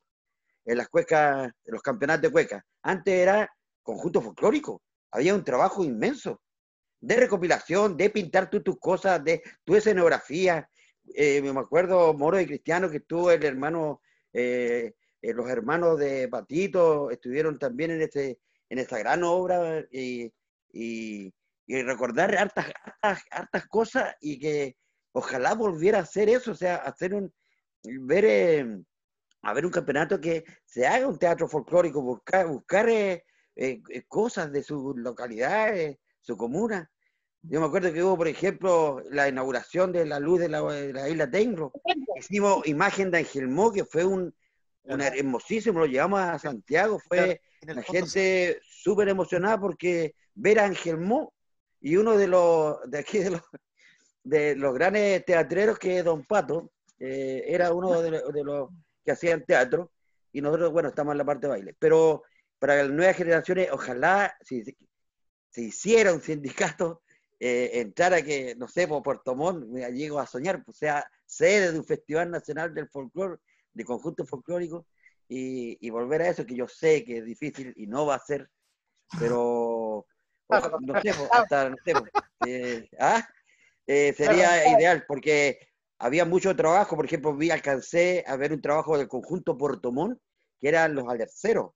En las cuecas, en los campeonatos de cueca. Antes era conjunto folclórico. Había un trabajo inmenso de recopilación, de pintar tus cosas, de tu escenografía. Me acuerdo Moro y Cristiano, que estuvo el hermano, los hermanos de Patito, estuvieron también en esta gran obra y recordar hartas cosas y que ojalá volviera a hacer eso, o sea, ver, a ver un campeonato que se haga un teatro folclórico, buscar cosas de su localidad, su comuna. Yo me acuerdo que hubo, por ejemplo, la inauguración de la luz de la isla Tengro. Hicimos imagen de Angelmó, que fue un claro, hermosísimo, lo llevamos a Santiago, claro. fue En el la fondo, gente súper emocionada porque ver a Angelmó y uno de aquí de los grandes teatreros, que es Don Pato, era uno de los que hacían teatro, y nosotros, bueno, estamos en la parte de baile. Pero para las nuevas generaciones, ojalá si se hiciera un sindicato, entrara que, no sé, por Puerto Montt, me llego a soñar, pues sea sede de un Festival Nacional del Folclore, de conjunto folclórico, y volver a eso, que yo sé que es difícil y no va a ser, pero Claro, no sé, hasta, no sé, sería ideal, porque había mucho trabajo. Por ejemplo, alcancé a ver un trabajo del conjunto Puerto Montt, que eran los alerceros.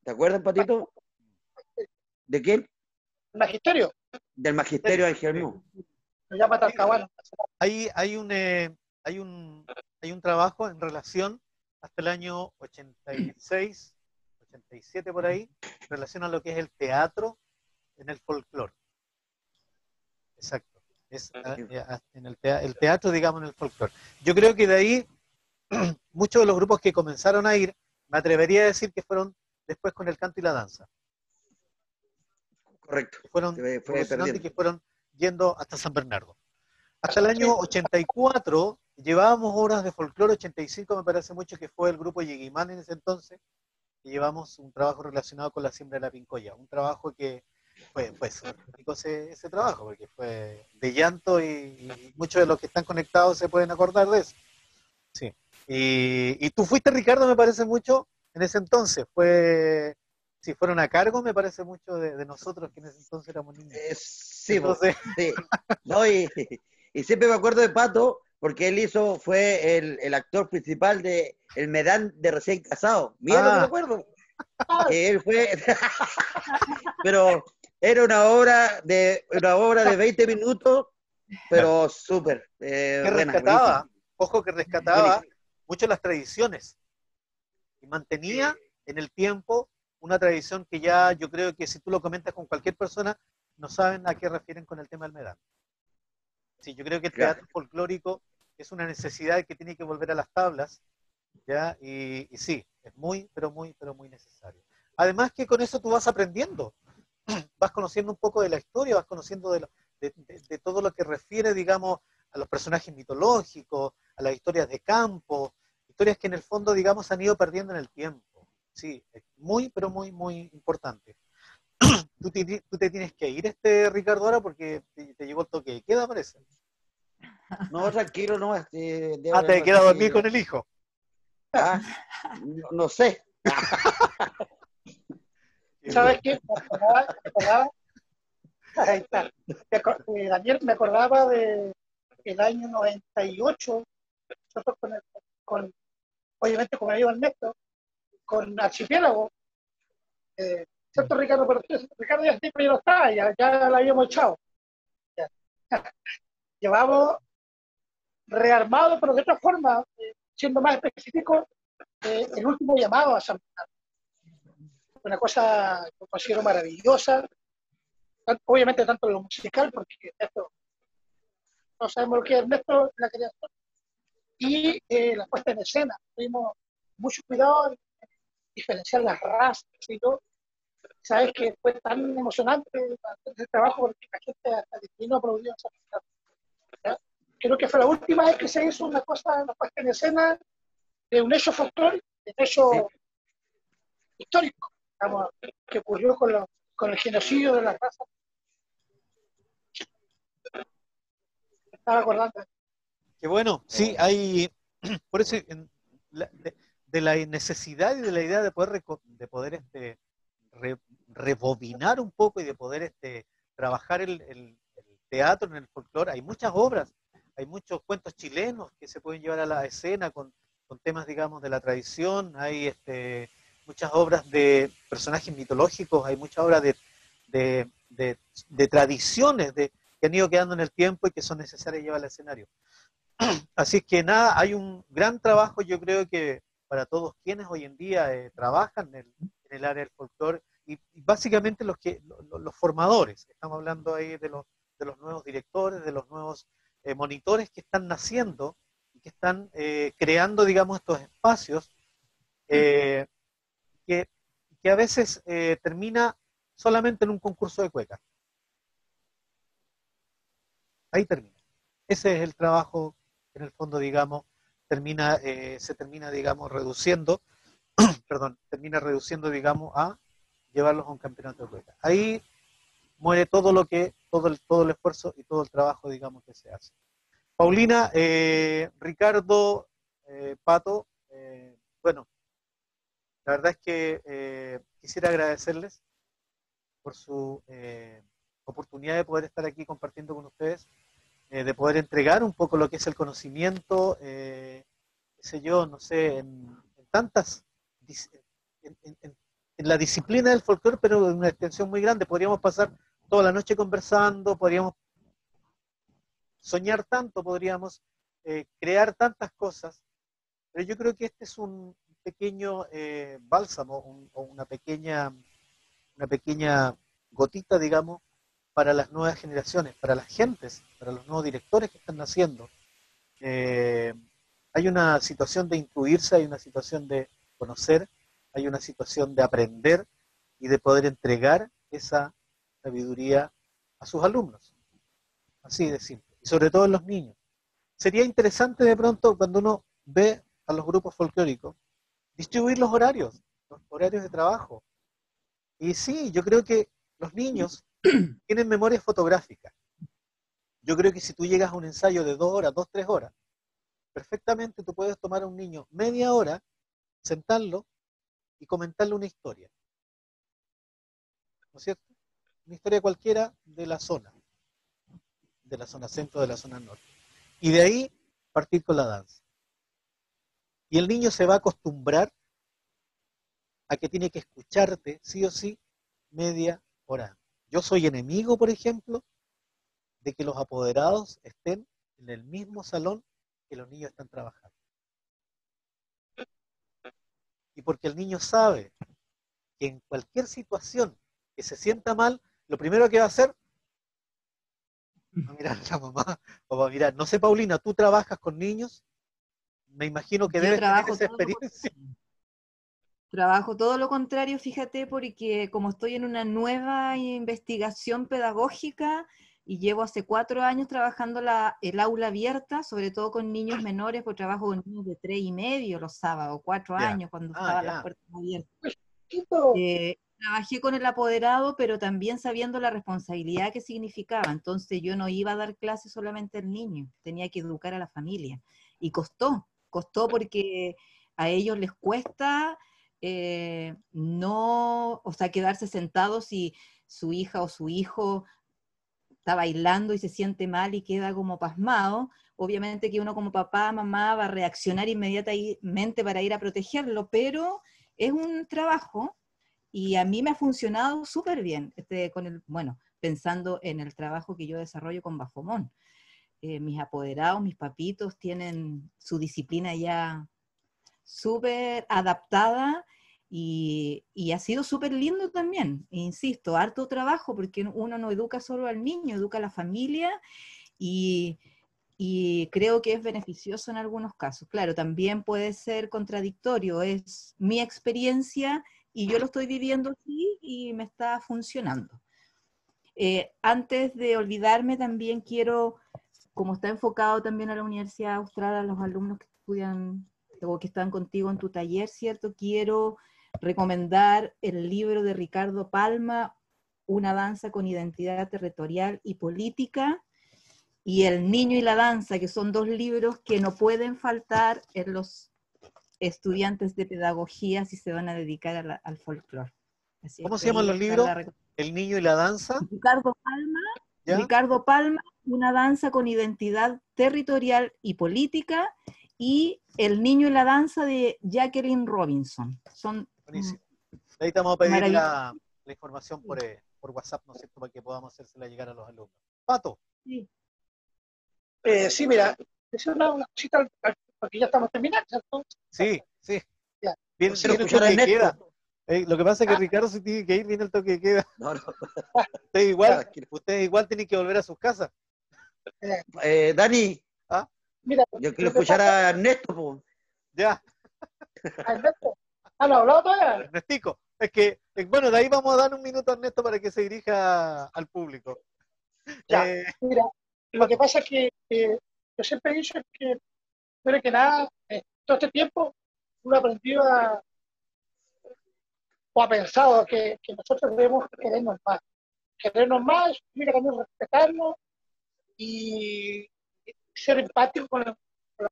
¿Te acuerdas, Patito? ¿De quién? magisterio, Del Magisterio de Sí. Angelmú. lo llama Talcahuano. Hay un trabajo en relación hasta el año 86, 87 por ahí, en relación a lo que es el teatro en el folclore. Exacto. Es en el teatro, digamos, en el folclore. Yo creo que de ahí muchos de los grupos que comenzaron a ir, me atrevería a decir que fueron después con el canto y la danza. Correcto. Que fueron Fue evolucionando y perdiendo. que fueron yendo hasta San Bernardo. Hasta el año 84 llevábamos obras de folclore, 85 me parece mucho que fue el grupo Yeguimán en ese entonces, y llevamos un trabajo relacionado con la siembra de la pincoya, un trabajo que fue súper crítico ese trabajo, porque fue de llanto y muchos de los que están conectados se pueden acordar de eso. Sí. Y tú fuiste, Ricardo, me parece mucho, en ese entonces, si fueron a cargo, me parece mucho de nosotros que en ese entonces éramos niños. Sí, Entonces, sí. No, y siempre me acuerdo de Pato, porque él fue el actor principal de El Medán de Recién Casado. Mira lo que me acuerdo. Que él fue, pero era una obra de 20 minutos, pero súper que buena, rescataba, buenísima. ojo que rescataba Buenísima. mucho las tradiciones y mantenía en el tiempo una tradición que ya yo creo que si tú lo comentas con cualquier persona, no saben a qué refieren con el tema del Medán. Sí, yo creo que el Claro. teatro folclórico es una necesidad que tiene que volver a las tablas, ¿ya? Y sí, es muy, pero muy necesario. Además que con eso tú vas aprendiendo, vas conociendo un poco de la historia, vas conociendo de todo lo que refiere, digamos, a los personajes mitológicos, a las historias de campo, historias que en el fondo, digamos, han ido perdiendo en el tiempo. Sí, es muy, pero muy importante. Tú te tienes que ir, Ricardo, ahora porque te llegó el toque de queda, parece. No, tranquilo, no. Te queda dormir con el hijo. No sé. ¿Sabes qué? Me acordaba, ahí está. Daniel, me acordaba de el año 98, nosotros obviamente con el Ernesto, con Archipiélago, ¿cierto, Ricardo? Pero Ricardo ya no estaba, ya la habíamos echado. Ya. Llevamos rearmado, pero de otra forma, siendo más específico, el último llamado a San Bernardo. Una cosa que considero maravillosa, obviamente tanto en lo musical, porque esto no sabemos lo que es Ernesto, la creación, y la puesta en escena. Tuvimos mucho cuidado en diferenciar las razas, y todo. Sabes que fue tan emocionante hacer ese trabajo porque la gente hasta vino a aplaudir. Creo que fue la última vez que se hizo una puesta en escena de un hecho folclórico, de un hecho histórico, digamos, que ocurrió con el genocidio de las razas. Me estaba acordando. Qué bueno, sí, hay, por eso, de la necesidad y de la idea de poder rebobinar un poco y de poder trabajar el teatro en el folclore. Hay muchas obras, hay muchos cuentos chilenos que se pueden llevar a la escena con temas, digamos, de la tradición, hay muchas obras de personajes mitológicos, hay muchas obras de tradiciones que han ido quedando en el tiempo y que son necesarias llevar al escenario. Así es que nada, hay un gran trabajo, yo creo que para todos quienes hoy en día trabajan en el área del folclore y básicamente los formadores. Estamos hablando ahí de los nuevos directores, de los nuevos monitores que están naciendo y que están creando, digamos, estos espacios eh, que, que a veces termina solamente en un concurso de cueca. Ahí termina. Ese es el trabajo que en el fondo, digamos, se termina, digamos, reduciendo, termina reduciendo, digamos, a llevarlos a un campeonato de cueca. Ahí muere todo todo el esfuerzo y todo el trabajo, digamos, que se hace. Paulina, Ricardo, Pato, bueno, la verdad es que quisiera agradecerles por su oportunidad de poder estar aquí compartiendo con ustedes, de poder entregar un poco lo que es el conocimiento, qué sé yo, no sé, en tantas, en la disciplina del folclore, pero en una extensión muy grande. Podríamos pasar toda la noche conversando, podríamos soñar tanto, podríamos crear tantas cosas, pero yo creo que este es un pequeño bálsamo, o una pequeña gotita, digamos, para las nuevas generaciones, para las gentes, para los nuevos directores que están naciendo. Eh, Hay una situación de intuirse, hay una situación de conocer, hay una situación de aprender y de poder entregar esa sabiduría a sus alumnos. Así de simple. Y sobre todo en los niños. Sería interesante de pronto, cuando uno ve a los grupos folclóricos, distribuir los horarios de trabajo. Y sí, yo creo que los niños tienen memoria fotográfica. Yo creo que si tú llegas a un ensayo de 2 horas, 2, 3 horas, perfectamente tú puedes tomar a un niño media hora, sentarlo y comentarle una historia. ¿No es cierto? Una historia cualquiera de la zona centro, de la zona norte. Y de ahí partir con la danza. Y el niño se va a acostumbrar a que tiene que escucharte, sí o sí, media hora. Yo soy enemigo, por ejemplo, de que los apoderados estén en el mismo salón que los niños están trabajando. Y porque el niño sabe que en cualquier situación que se sienta mal, lo primero que va a hacer, va a mirar a la mamá, o va a mirar, no sé, Paulina, ¿tú trabajas con niños? Me imagino que Yo debes tener trabajo esa todo lo experiencia. contrario. Trabajo todo lo contrario, fíjate, porque como estoy en una nueva investigación pedagógica y llevo hace 4 años trabajando el aula abierta, sobre todo con niños menores, porque trabajo con niños de 3 y medio los sábados, 4 Ya. años, cuando Ah, estaban las ya. puertas abiertas. Chiquito, Trabajé con el apoderado, pero también sabiendo la responsabilidad que significaba. Entonces yo no iba a dar clases solamente al niño, tenía que educar a la familia. Y costó porque a ellos les cuesta no, o sea, quedarse sentados si su hija o su hijo está bailando y se siente mal y queda como pasmado. Obviamente que uno como papá, mamá va a reaccionar inmediatamente para ir a protegerlo, pero es un trabajo y a mí me ha funcionado súper bien, bueno, pensando en el trabajo que yo desarrollo con Bafomón. Mis apoderados, mis papitos tienen su disciplina ya súper adaptada y ha sido súper lindo también. Insisto, harto trabajo porque uno no educa solo al niño, educa a la familia y, y creo que es beneficioso en algunos casos. Claro, también puede ser contradictorio, es mi experiencia y yo lo estoy viviendo así y me está funcionando. Antes de olvidarme, también quiero, como está enfocado también a la Universidad Austral, a los alumnos que estudian o que están contigo en tu taller, ¿cierto? Quiero recomendar el libro de Ricardo Palma, Una danza con identidad territorial y política, y El niño y la danza, que son 2 libros que no pueden faltar en los estudiantes de pedagogía si se van a dedicar al folclore. Así es ¿Cómo se que llaman ahí los está libros? la recomendación. El niño y la danza, ¿ya? Ricardo Palma, Una danza con identidad territorial y política, y El niño y la danza de Jacqueline Robinson. Son Buenísimo. De ahí te vamos a pedir maravillosos. la información por WhatsApp, ¿no es cierto?, para que podamos hacérsela llegar a los alumnos. Pato. Sí. sí, mira, decir una cosita, porque ya estamos terminando, ¿cierto? Sí, sí. Ya. Viene Quiero el escuchar a toque de Ernesto. queda. Lo que pasa es que Ricardo se tiene que ir, viene el toque de queda. No, no. Ustedes igual tienen que volver a sus casas. Dani, ¿Ah? Mira, yo quiero lo que escuchar pasa, a Ernesto, po. Ya, Ernesto, ¿han hablado todavía? Ernestico. Es que, bueno, de ahí vamos a dar un minuto a Ernesto para que se dirija al público. Ya, mira, lo que Pato. pasa es que yo siempre he dicho que, primero que nada, todo este tiempo uno ha aprendido o ha pensado que nosotros debemos querernos más, significa también respetarnos y ser empáticos con la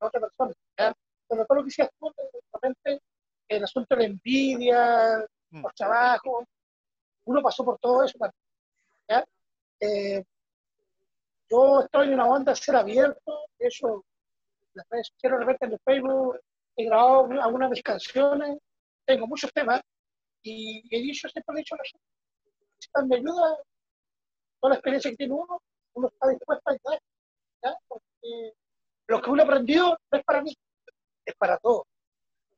otra persona. ¿Ya? Sobre todo lo que decías tú, de repente, el asunto de la envidia, Mm. los trabajos, uno pasó por todo eso también, ¿ya? Yo estoy en una onda de ser abierto, de hecho, las redes sociales, de repente en el Facebook, he grabado algunas de mis canciones, tengo muchos temas, y siempre he dicho a la gente, si me ayuda, toda la experiencia que tiene uno está dispuesto a ayudar, ¿ya? Porque lo que uno ha aprendido no es para mí, es para todos,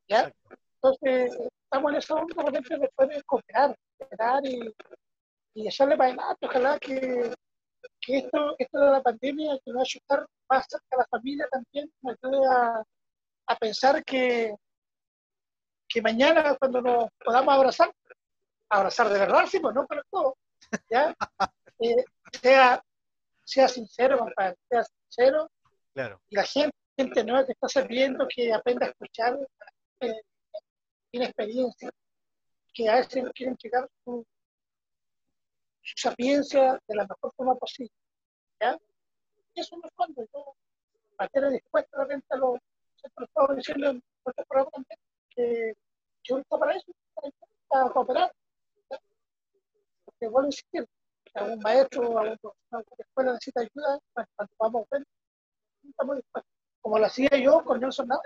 ¿ya? Entonces, estamos en esa onda, de repente después de cooperar y echarle para adelante, ojalá que esto de la pandemia que nos va a ayudar más cerca a la familia también, nos ayude a pensar que mañana cuando nos podamos abrazar de verdad, sí, pues no para todo, ¿ya? Eh, sea, sea sincero, compadre, sea sincero, Claro. y la gente nueva que está sirviendo, que aprenda a escuchar, eh, tiene experiencia, que a veces quieren llegar su sapiencia de la mejor forma posible, ¿ya? Y eso no es cuando yo mantener dispuesto a la venta, siempre lo estaba diciendo en nuestro programa también, que uno está para eso, para cooperar, ¿ya? Porque vuelvo a insistir, si algún maestro, alguna escuela necesita ayuda, pues, cuando vamos a ver, estamos dispuestos. Como lo hacía yo con Nelson Navas,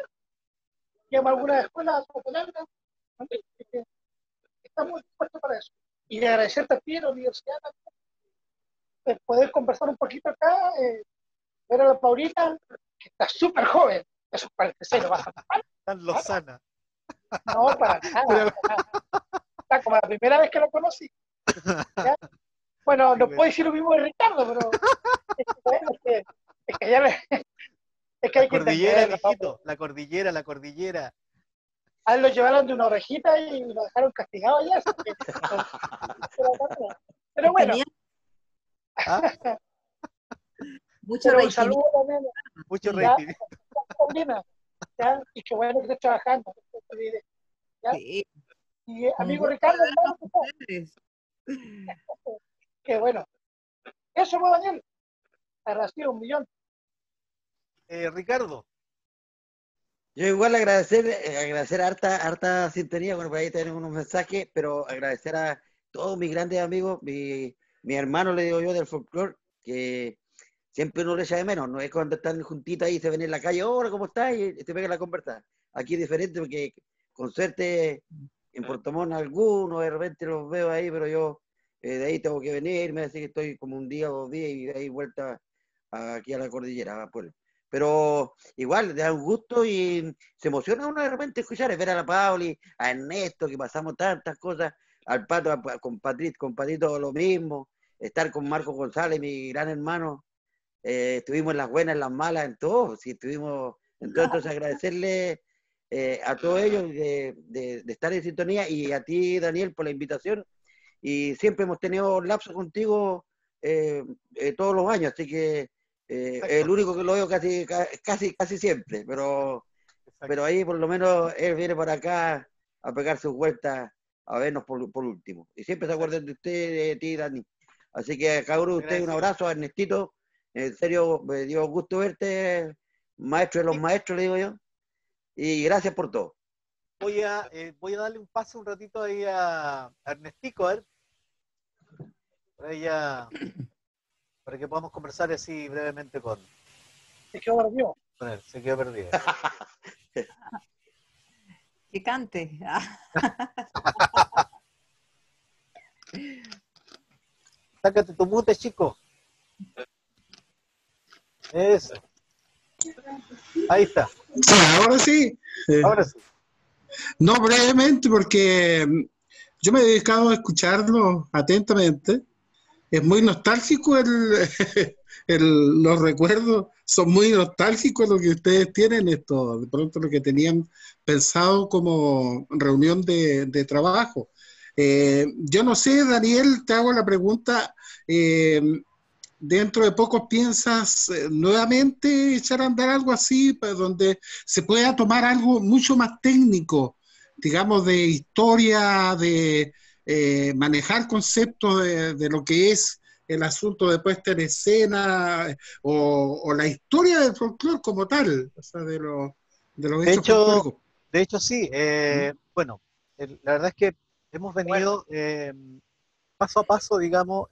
llamo a alguna escuela a cooperarla, también, que estamos dispuestos para eso. Y de agradecerte a ti, a la universidad, de poder conversar un poquito acá, ver a la Paulita, que está súper joven, eso parece ser, va a mal. Tan lozana. No, para nada, Pero- para nada. Está como la primera vez que lo conocí, ¿ya? Bueno, no puedo decir lo mismo de Ricardo, pero es que ya es que La hay que cordillera, entenderlo, ¿no? mijito, la cordillera. A él lo llevaron de una orejita y lo dejaron castigado allá. Pero bueno, Tenía ¿Ah? mucho pero un rating. saludo también, Mucho Sí. ya, rating. Paulina, ¿ya? Y qué bueno que estés trabajando, ¿ya? Sí, Y un amigo gusto Ricardo, hablar hermano, con ustedes. qué bueno. Eso fue Daniel, agradecido 1.000.000. Ricardo, Yo igual agradecer harta sintonía, bueno, por ahí tenemos unos mensajes, pero agradecer a todos mis grandes amigos, mi hermano, le digo yo, del folclore, que siempre uno le echa de menos, no es cuando están juntitos ahí, se ven en la calle, hola, ¿cómo estás? Y se pega la conversa. Aquí es diferente porque con suerte en Puerto Montt algunos de repente los veo ahí, pero yo de ahí tengo que venirme, así que estoy como un día o 2 días y de ahí vuelta aquí a la cordillera, a Pueblo. Pero igual, da un gusto y se emociona uno de repente escuchar, ver a la Pauli, a Ernesto, que pasamos tantas cosas, al Pato, con Patito lo mismo, estar con Marco González, mi gran hermano, estuvimos en las buenas, en las malas, en todo, sí, estuvimos, entonces agradecerle a todos ellos de estar en sintonía y a ti, Daniel, por la invitación, y siempre hemos tenido lapsos contigo todos los años, así que el único que lo veo casi siempre, pero ahí por lo menos él viene para acá a pegar sus vueltas a vernos por último. Y siempre se acuerdan de usted, de ti, Dani. Así que a cada uno de ustedes un abrazo, a Ernestito. En serio, me dio gusto verte, maestro de los maestros, le digo yo. Y gracias por todo. voy a darle un paso un ratito ahí a Ernestico, a ver, para que podamos conversar así brevemente con Es que volvió. él. Se quedó perdido. Que cante. Sácate tu mute, chico. Eso. Ahí está. Sí, ahora sí. Ahora sí. No, brevemente, porque yo me he dedicado a escucharlo atentamente. Es muy nostálgico los recuerdos, son muy nostálgicos lo que ustedes tienen, esto, de pronto lo que tenían pensado como reunión de trabajo. Yo no sé, Daniel, te hago la pregunta, dentro de poco piensas nuevamente echar a andar algo así, pues, donde se pueda tomar algo mucho más técnico, digamos, de historia, de manejar conceptos de lo que es el asunto de puesta en escena o la historia del folclore como tal, o sea, de los hechos folclóricos. De hecho, sí. Bueno, la verdad es que hemos venido... paso a paso, digamos,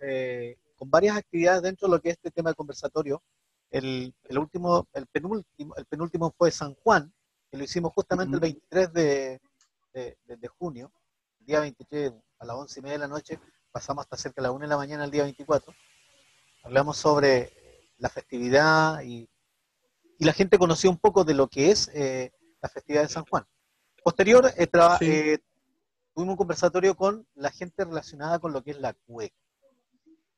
con varias actividades dentro de lo que es este tema de conversatorio. El penúltimo fue San Juan, que lo hicimos justamente el 23 de junio, el día 23 a las 11:30 de la noche, pasamos hasta cerca de las 1 de la mañana el día 24. Hablamos sobre la festividad y la gente conoció un poco de lo que es la festividad de San Juan. Posterior, tuvimos un conversatorio con la gente relacionada con lo que es la cueca.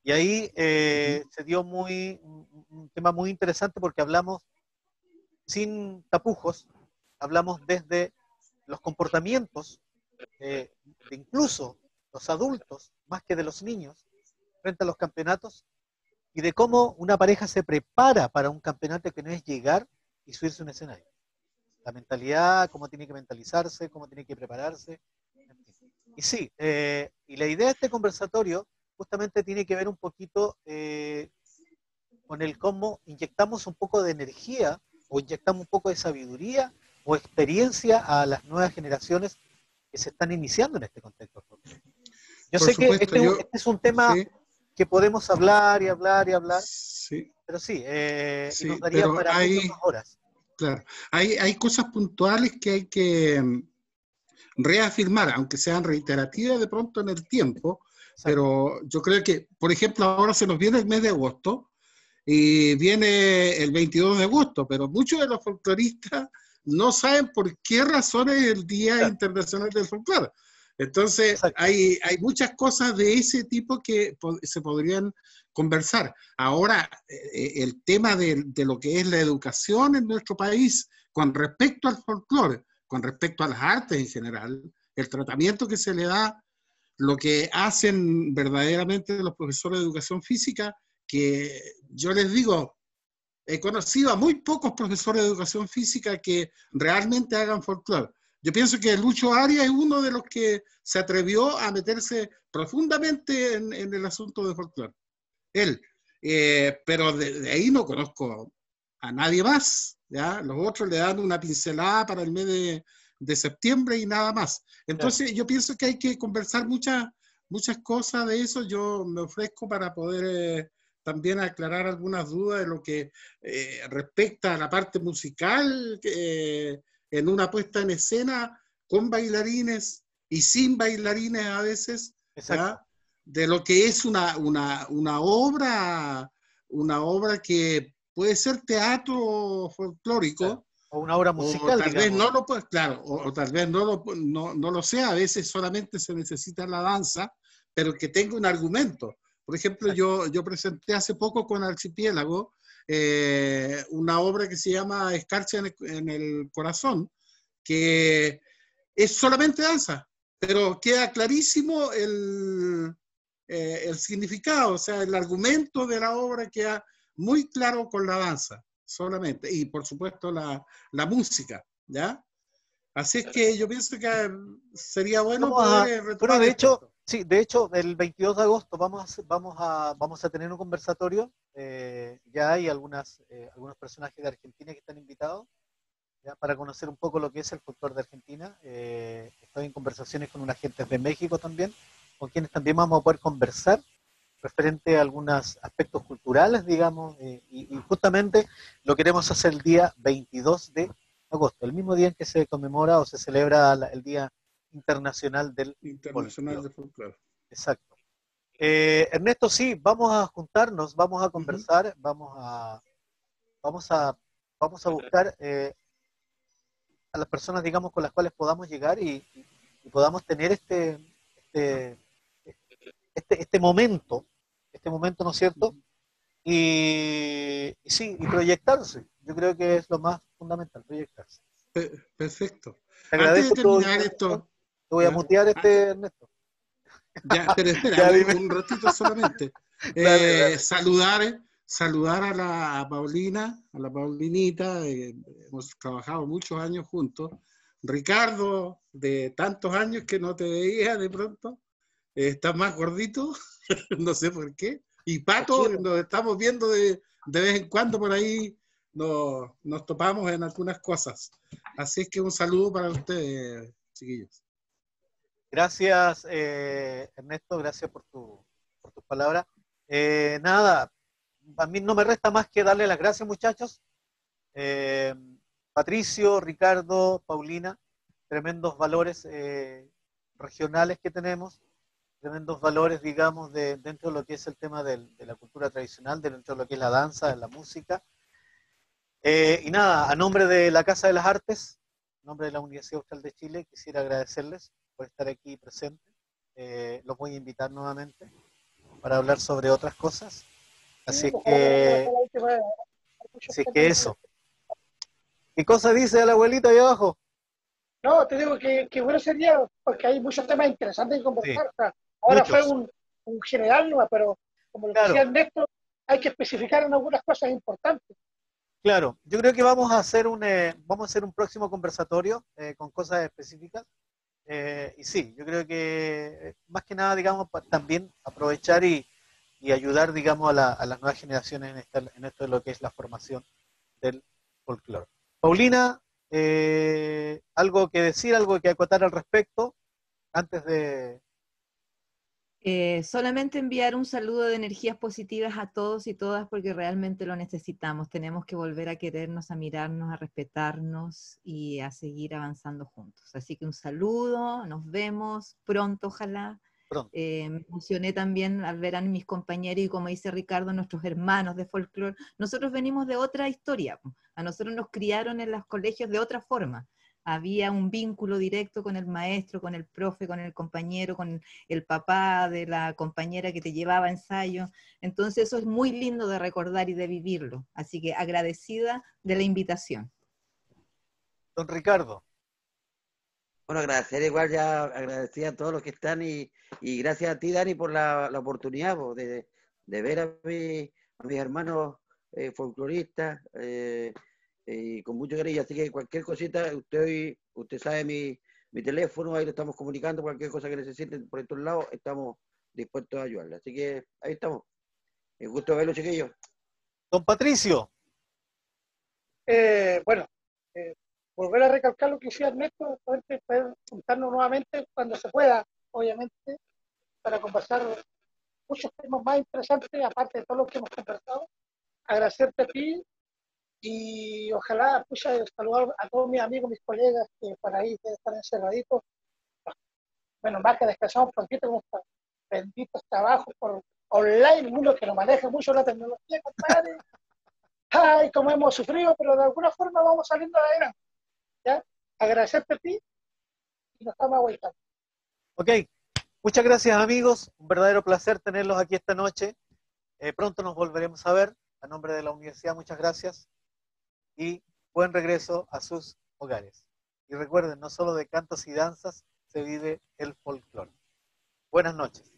Y ahí se dio un tema muy interesante porque hablamos sin tapujos, hablamos desde los comportamientos de incluso los adultos, más que de los niños, frente a los campeonatos, y de cómo una pareja se prepara para un campeonato que no es llegar y subirse a un escenario. La mentalidad, cómo tiene que mentalizarse, cómo tiene que prepararse. Y sí, y la idea de este conversatorio justamente tiene que ver un poquito con el cómo inyectamos un poco de energía o inyectamos un poco de sabiduría o experiencia a las nuevas generaciones que se están iniciando en este contexto. Yo sé que este es un tema que podemos hablar y hablar y hablar, pero sí, y nos daría para muchas horas. Claro, hay cosas puntuales que hay que reafirmar, aunque sean reiterativas de pronto en el tiempo. Exacto. Pero yo creo que, por ejemplo, ahora se nos viene el mes de agosto y viene el 22 de agosto, pero muchos de los folcloristas no saben por qué razón es el Día Internacional del Folclore. Entonces, hay muchas cosas de ese tipo que se podrían conversar. Ahora, el tema de lo que es la educación en nuestro país con respecto al folclore, con respecto a las artes en general, el tratamiento que se le da, lo que hacen verdaderamente los profesores de educación física, que yo les digo, he conocido a muy pocos profesores de educación física que realmente hagan folclore. Yo pienso que Lucho Arias es uno de los que se atrevió a meterse profundamente en el asunto de folclore. Él. Pero de ahí no conozco a nadie más, ¿ya? Los otros le dan una pincelada para el mes de septiembre y nada más. Entonces yo pienso que hay que conversar muchas cosas de eso. Yo me ofrezco para poder también aclarar algunas dudas de lo que respecta a la parte musical en una puesta en escena con bailarines y sin bailarines a veces, ¿ya? De lo que es una obra que puede ser teatro folclórico. Claro. O una obra musical, o tal vez no lo puede, claro, o tal vez no lo sea, a veces solamente se necesita la danza, pero que tenga un argumento. Por ejemplo, yo presenté hace poco con Archipiélago una obra que se llama Escarcha en el Corazón, que es solamente danza, pero queda clarísimo el significado, o sea, el argumento de la obra queda muy claro con la danza solamente, y por supuesto la música, ¿ya? Así es que yo pienso que sería bueno poder retomar. Bueno, de hecho, el 22 de agosto vamos a tener un conversatorio, ya hay algunos personajes de Argentina que están invitados, ¿ya? Para conocer un poco lo que es el folclore de Argentina. Estoy en conversaciones con unas gentes de México también, con quienes también vamos a poder conversar referente a algunos aspectos culturales, digamos, y justamente lo queremos hacer el día 22 de agosto, el mismo día en que se conmemora o se celebra el Día Internacional del Folclore. Exacto. Ernesto, sí, vamos a juntarnos, vamos a conversar, vamos a buscar a las personas, digamos, con las cuales podamos llegar y podamos tener este momento, ¿no es cierto? Y sí, y proyectarse. Yo creo que es lo más fundamental, proyectarse. Perfecto. Te agradezco. Antes de terminar esto... Te voy a mutear, Ernesto. Ya, pero espera, un ratito solamente. Dale. Saludar a Paulina, a la Paulinita, hemos trabajado muchos años juntos. Ricardo, de tantos años que no te veía de pronto, estás más gordito, no sé por qué. Y Pato, nos estamos viendo de vez en cuando por ahí, nos topamos en algunas cosas. Así es que un saludo para ustedes, chiquillos. Gracias, Ernesto, gracias por tus palabras. Nada, a mí no me resta más que darle las gracias, muchachos. Patricio, Ricardo, Paulina, tremendos valores regionales que tenemos, tremendos valores, digamos, dentro de lo que es el tema de la cultura tradicional, dentro de lo que es la danza, la música. Y nada, a nombre de la Casa de las Artes, en nombre de la Universidad Austral de Chile, quisiera agradecerles por estar aquí presentes. Los voy a invitar nuevamente para hablar sobre otras cosas. Así es que eso. ¿Qué cosa dice la abuelita ahí abajo? No, te digo que bueno sería, porque hay muchos temas interesantes que conversar. Sí, O sea, ahora muchos. fue un general, ¿no? Pero como lo decía Ernesto, hay que especificar en algunas cosas importantes. Claro, yo creo que vamos a hacer un próximo conversatorio con cosas específicas. Y sí, yo creo que más que nada, digamos, también aprovechar y ayudar, digamos, a las nuevas generaciones en esto de lo que es la formación del folclore. Paulina, algo que decir, algo que acotar al respecto, antes de... Solamente enviar un saludo de energías positivas a todos y todas porque realmente lo necesitamos. Tenemos que volver a querernos, a mirarnos, a respetarnos y a seguir avanzando juntos. Así que un saludo, nos vemos pronto, ojalá. Pronto. Me emocioné también al ver a mis compañeros y como dice Ricardo, nuestros hermanos de folclore. Nosotros venimos de otra historia. A nosotros nos criaron en los colegios de otra forma. Había un vínculo directo con el maestro, con el profe, con el compañero, con el papá de la compañera que te llevaba a ensayo. Entonces eso es muy lindo de recordar y de vivirlo. Así que agradecida de la invitación. Don Ricardo. Bueno, agradecer igual ya, agradecer a todos los que están y gracias a ti, Dani, por la oportunidad de ver a mis hermanos folcloristas y con mucho cariño. Así que cualquier cosita, usted sabe mi teléfono, ahí lo estamos comunicando, cualquier cosa que necesiten por estos lados, estamos dispuestos a ayudarle. Así que ahí estamos. Un gusto verlo, chiquillos. Don Patricio. Bueno, volver a recalcar lo que decía Ernesto, poder juntarnos nuevamente cuando se pueda, obviamente, para conversar muchos temas más interesantes, aparte de todos los que hemos conversado. Agradecerte a ti y ojalá saludar a todos mis amigos, mis colegas que por ahí están encerraditos. Bueno, más que descansamos un poquito con estos benditos trabajos por online, uno que nos maneja mucho la tecnología, compadre. Ay, como hemos sufrido, pero de alguna forma vamos saliendo adelante. ¿Ya? Agradecerte a ti y nos estamos aguantando. Ok, muchas gracias amigos, un verdadero placer tenerlos aquí esta noche. Pronto nos volveremos a ver. A nombre de la universidad, muchas gracias y buen regreso a sus hogares. Y recuerden, no solo de cantos y danzas se vive el folclore. Buenas noches.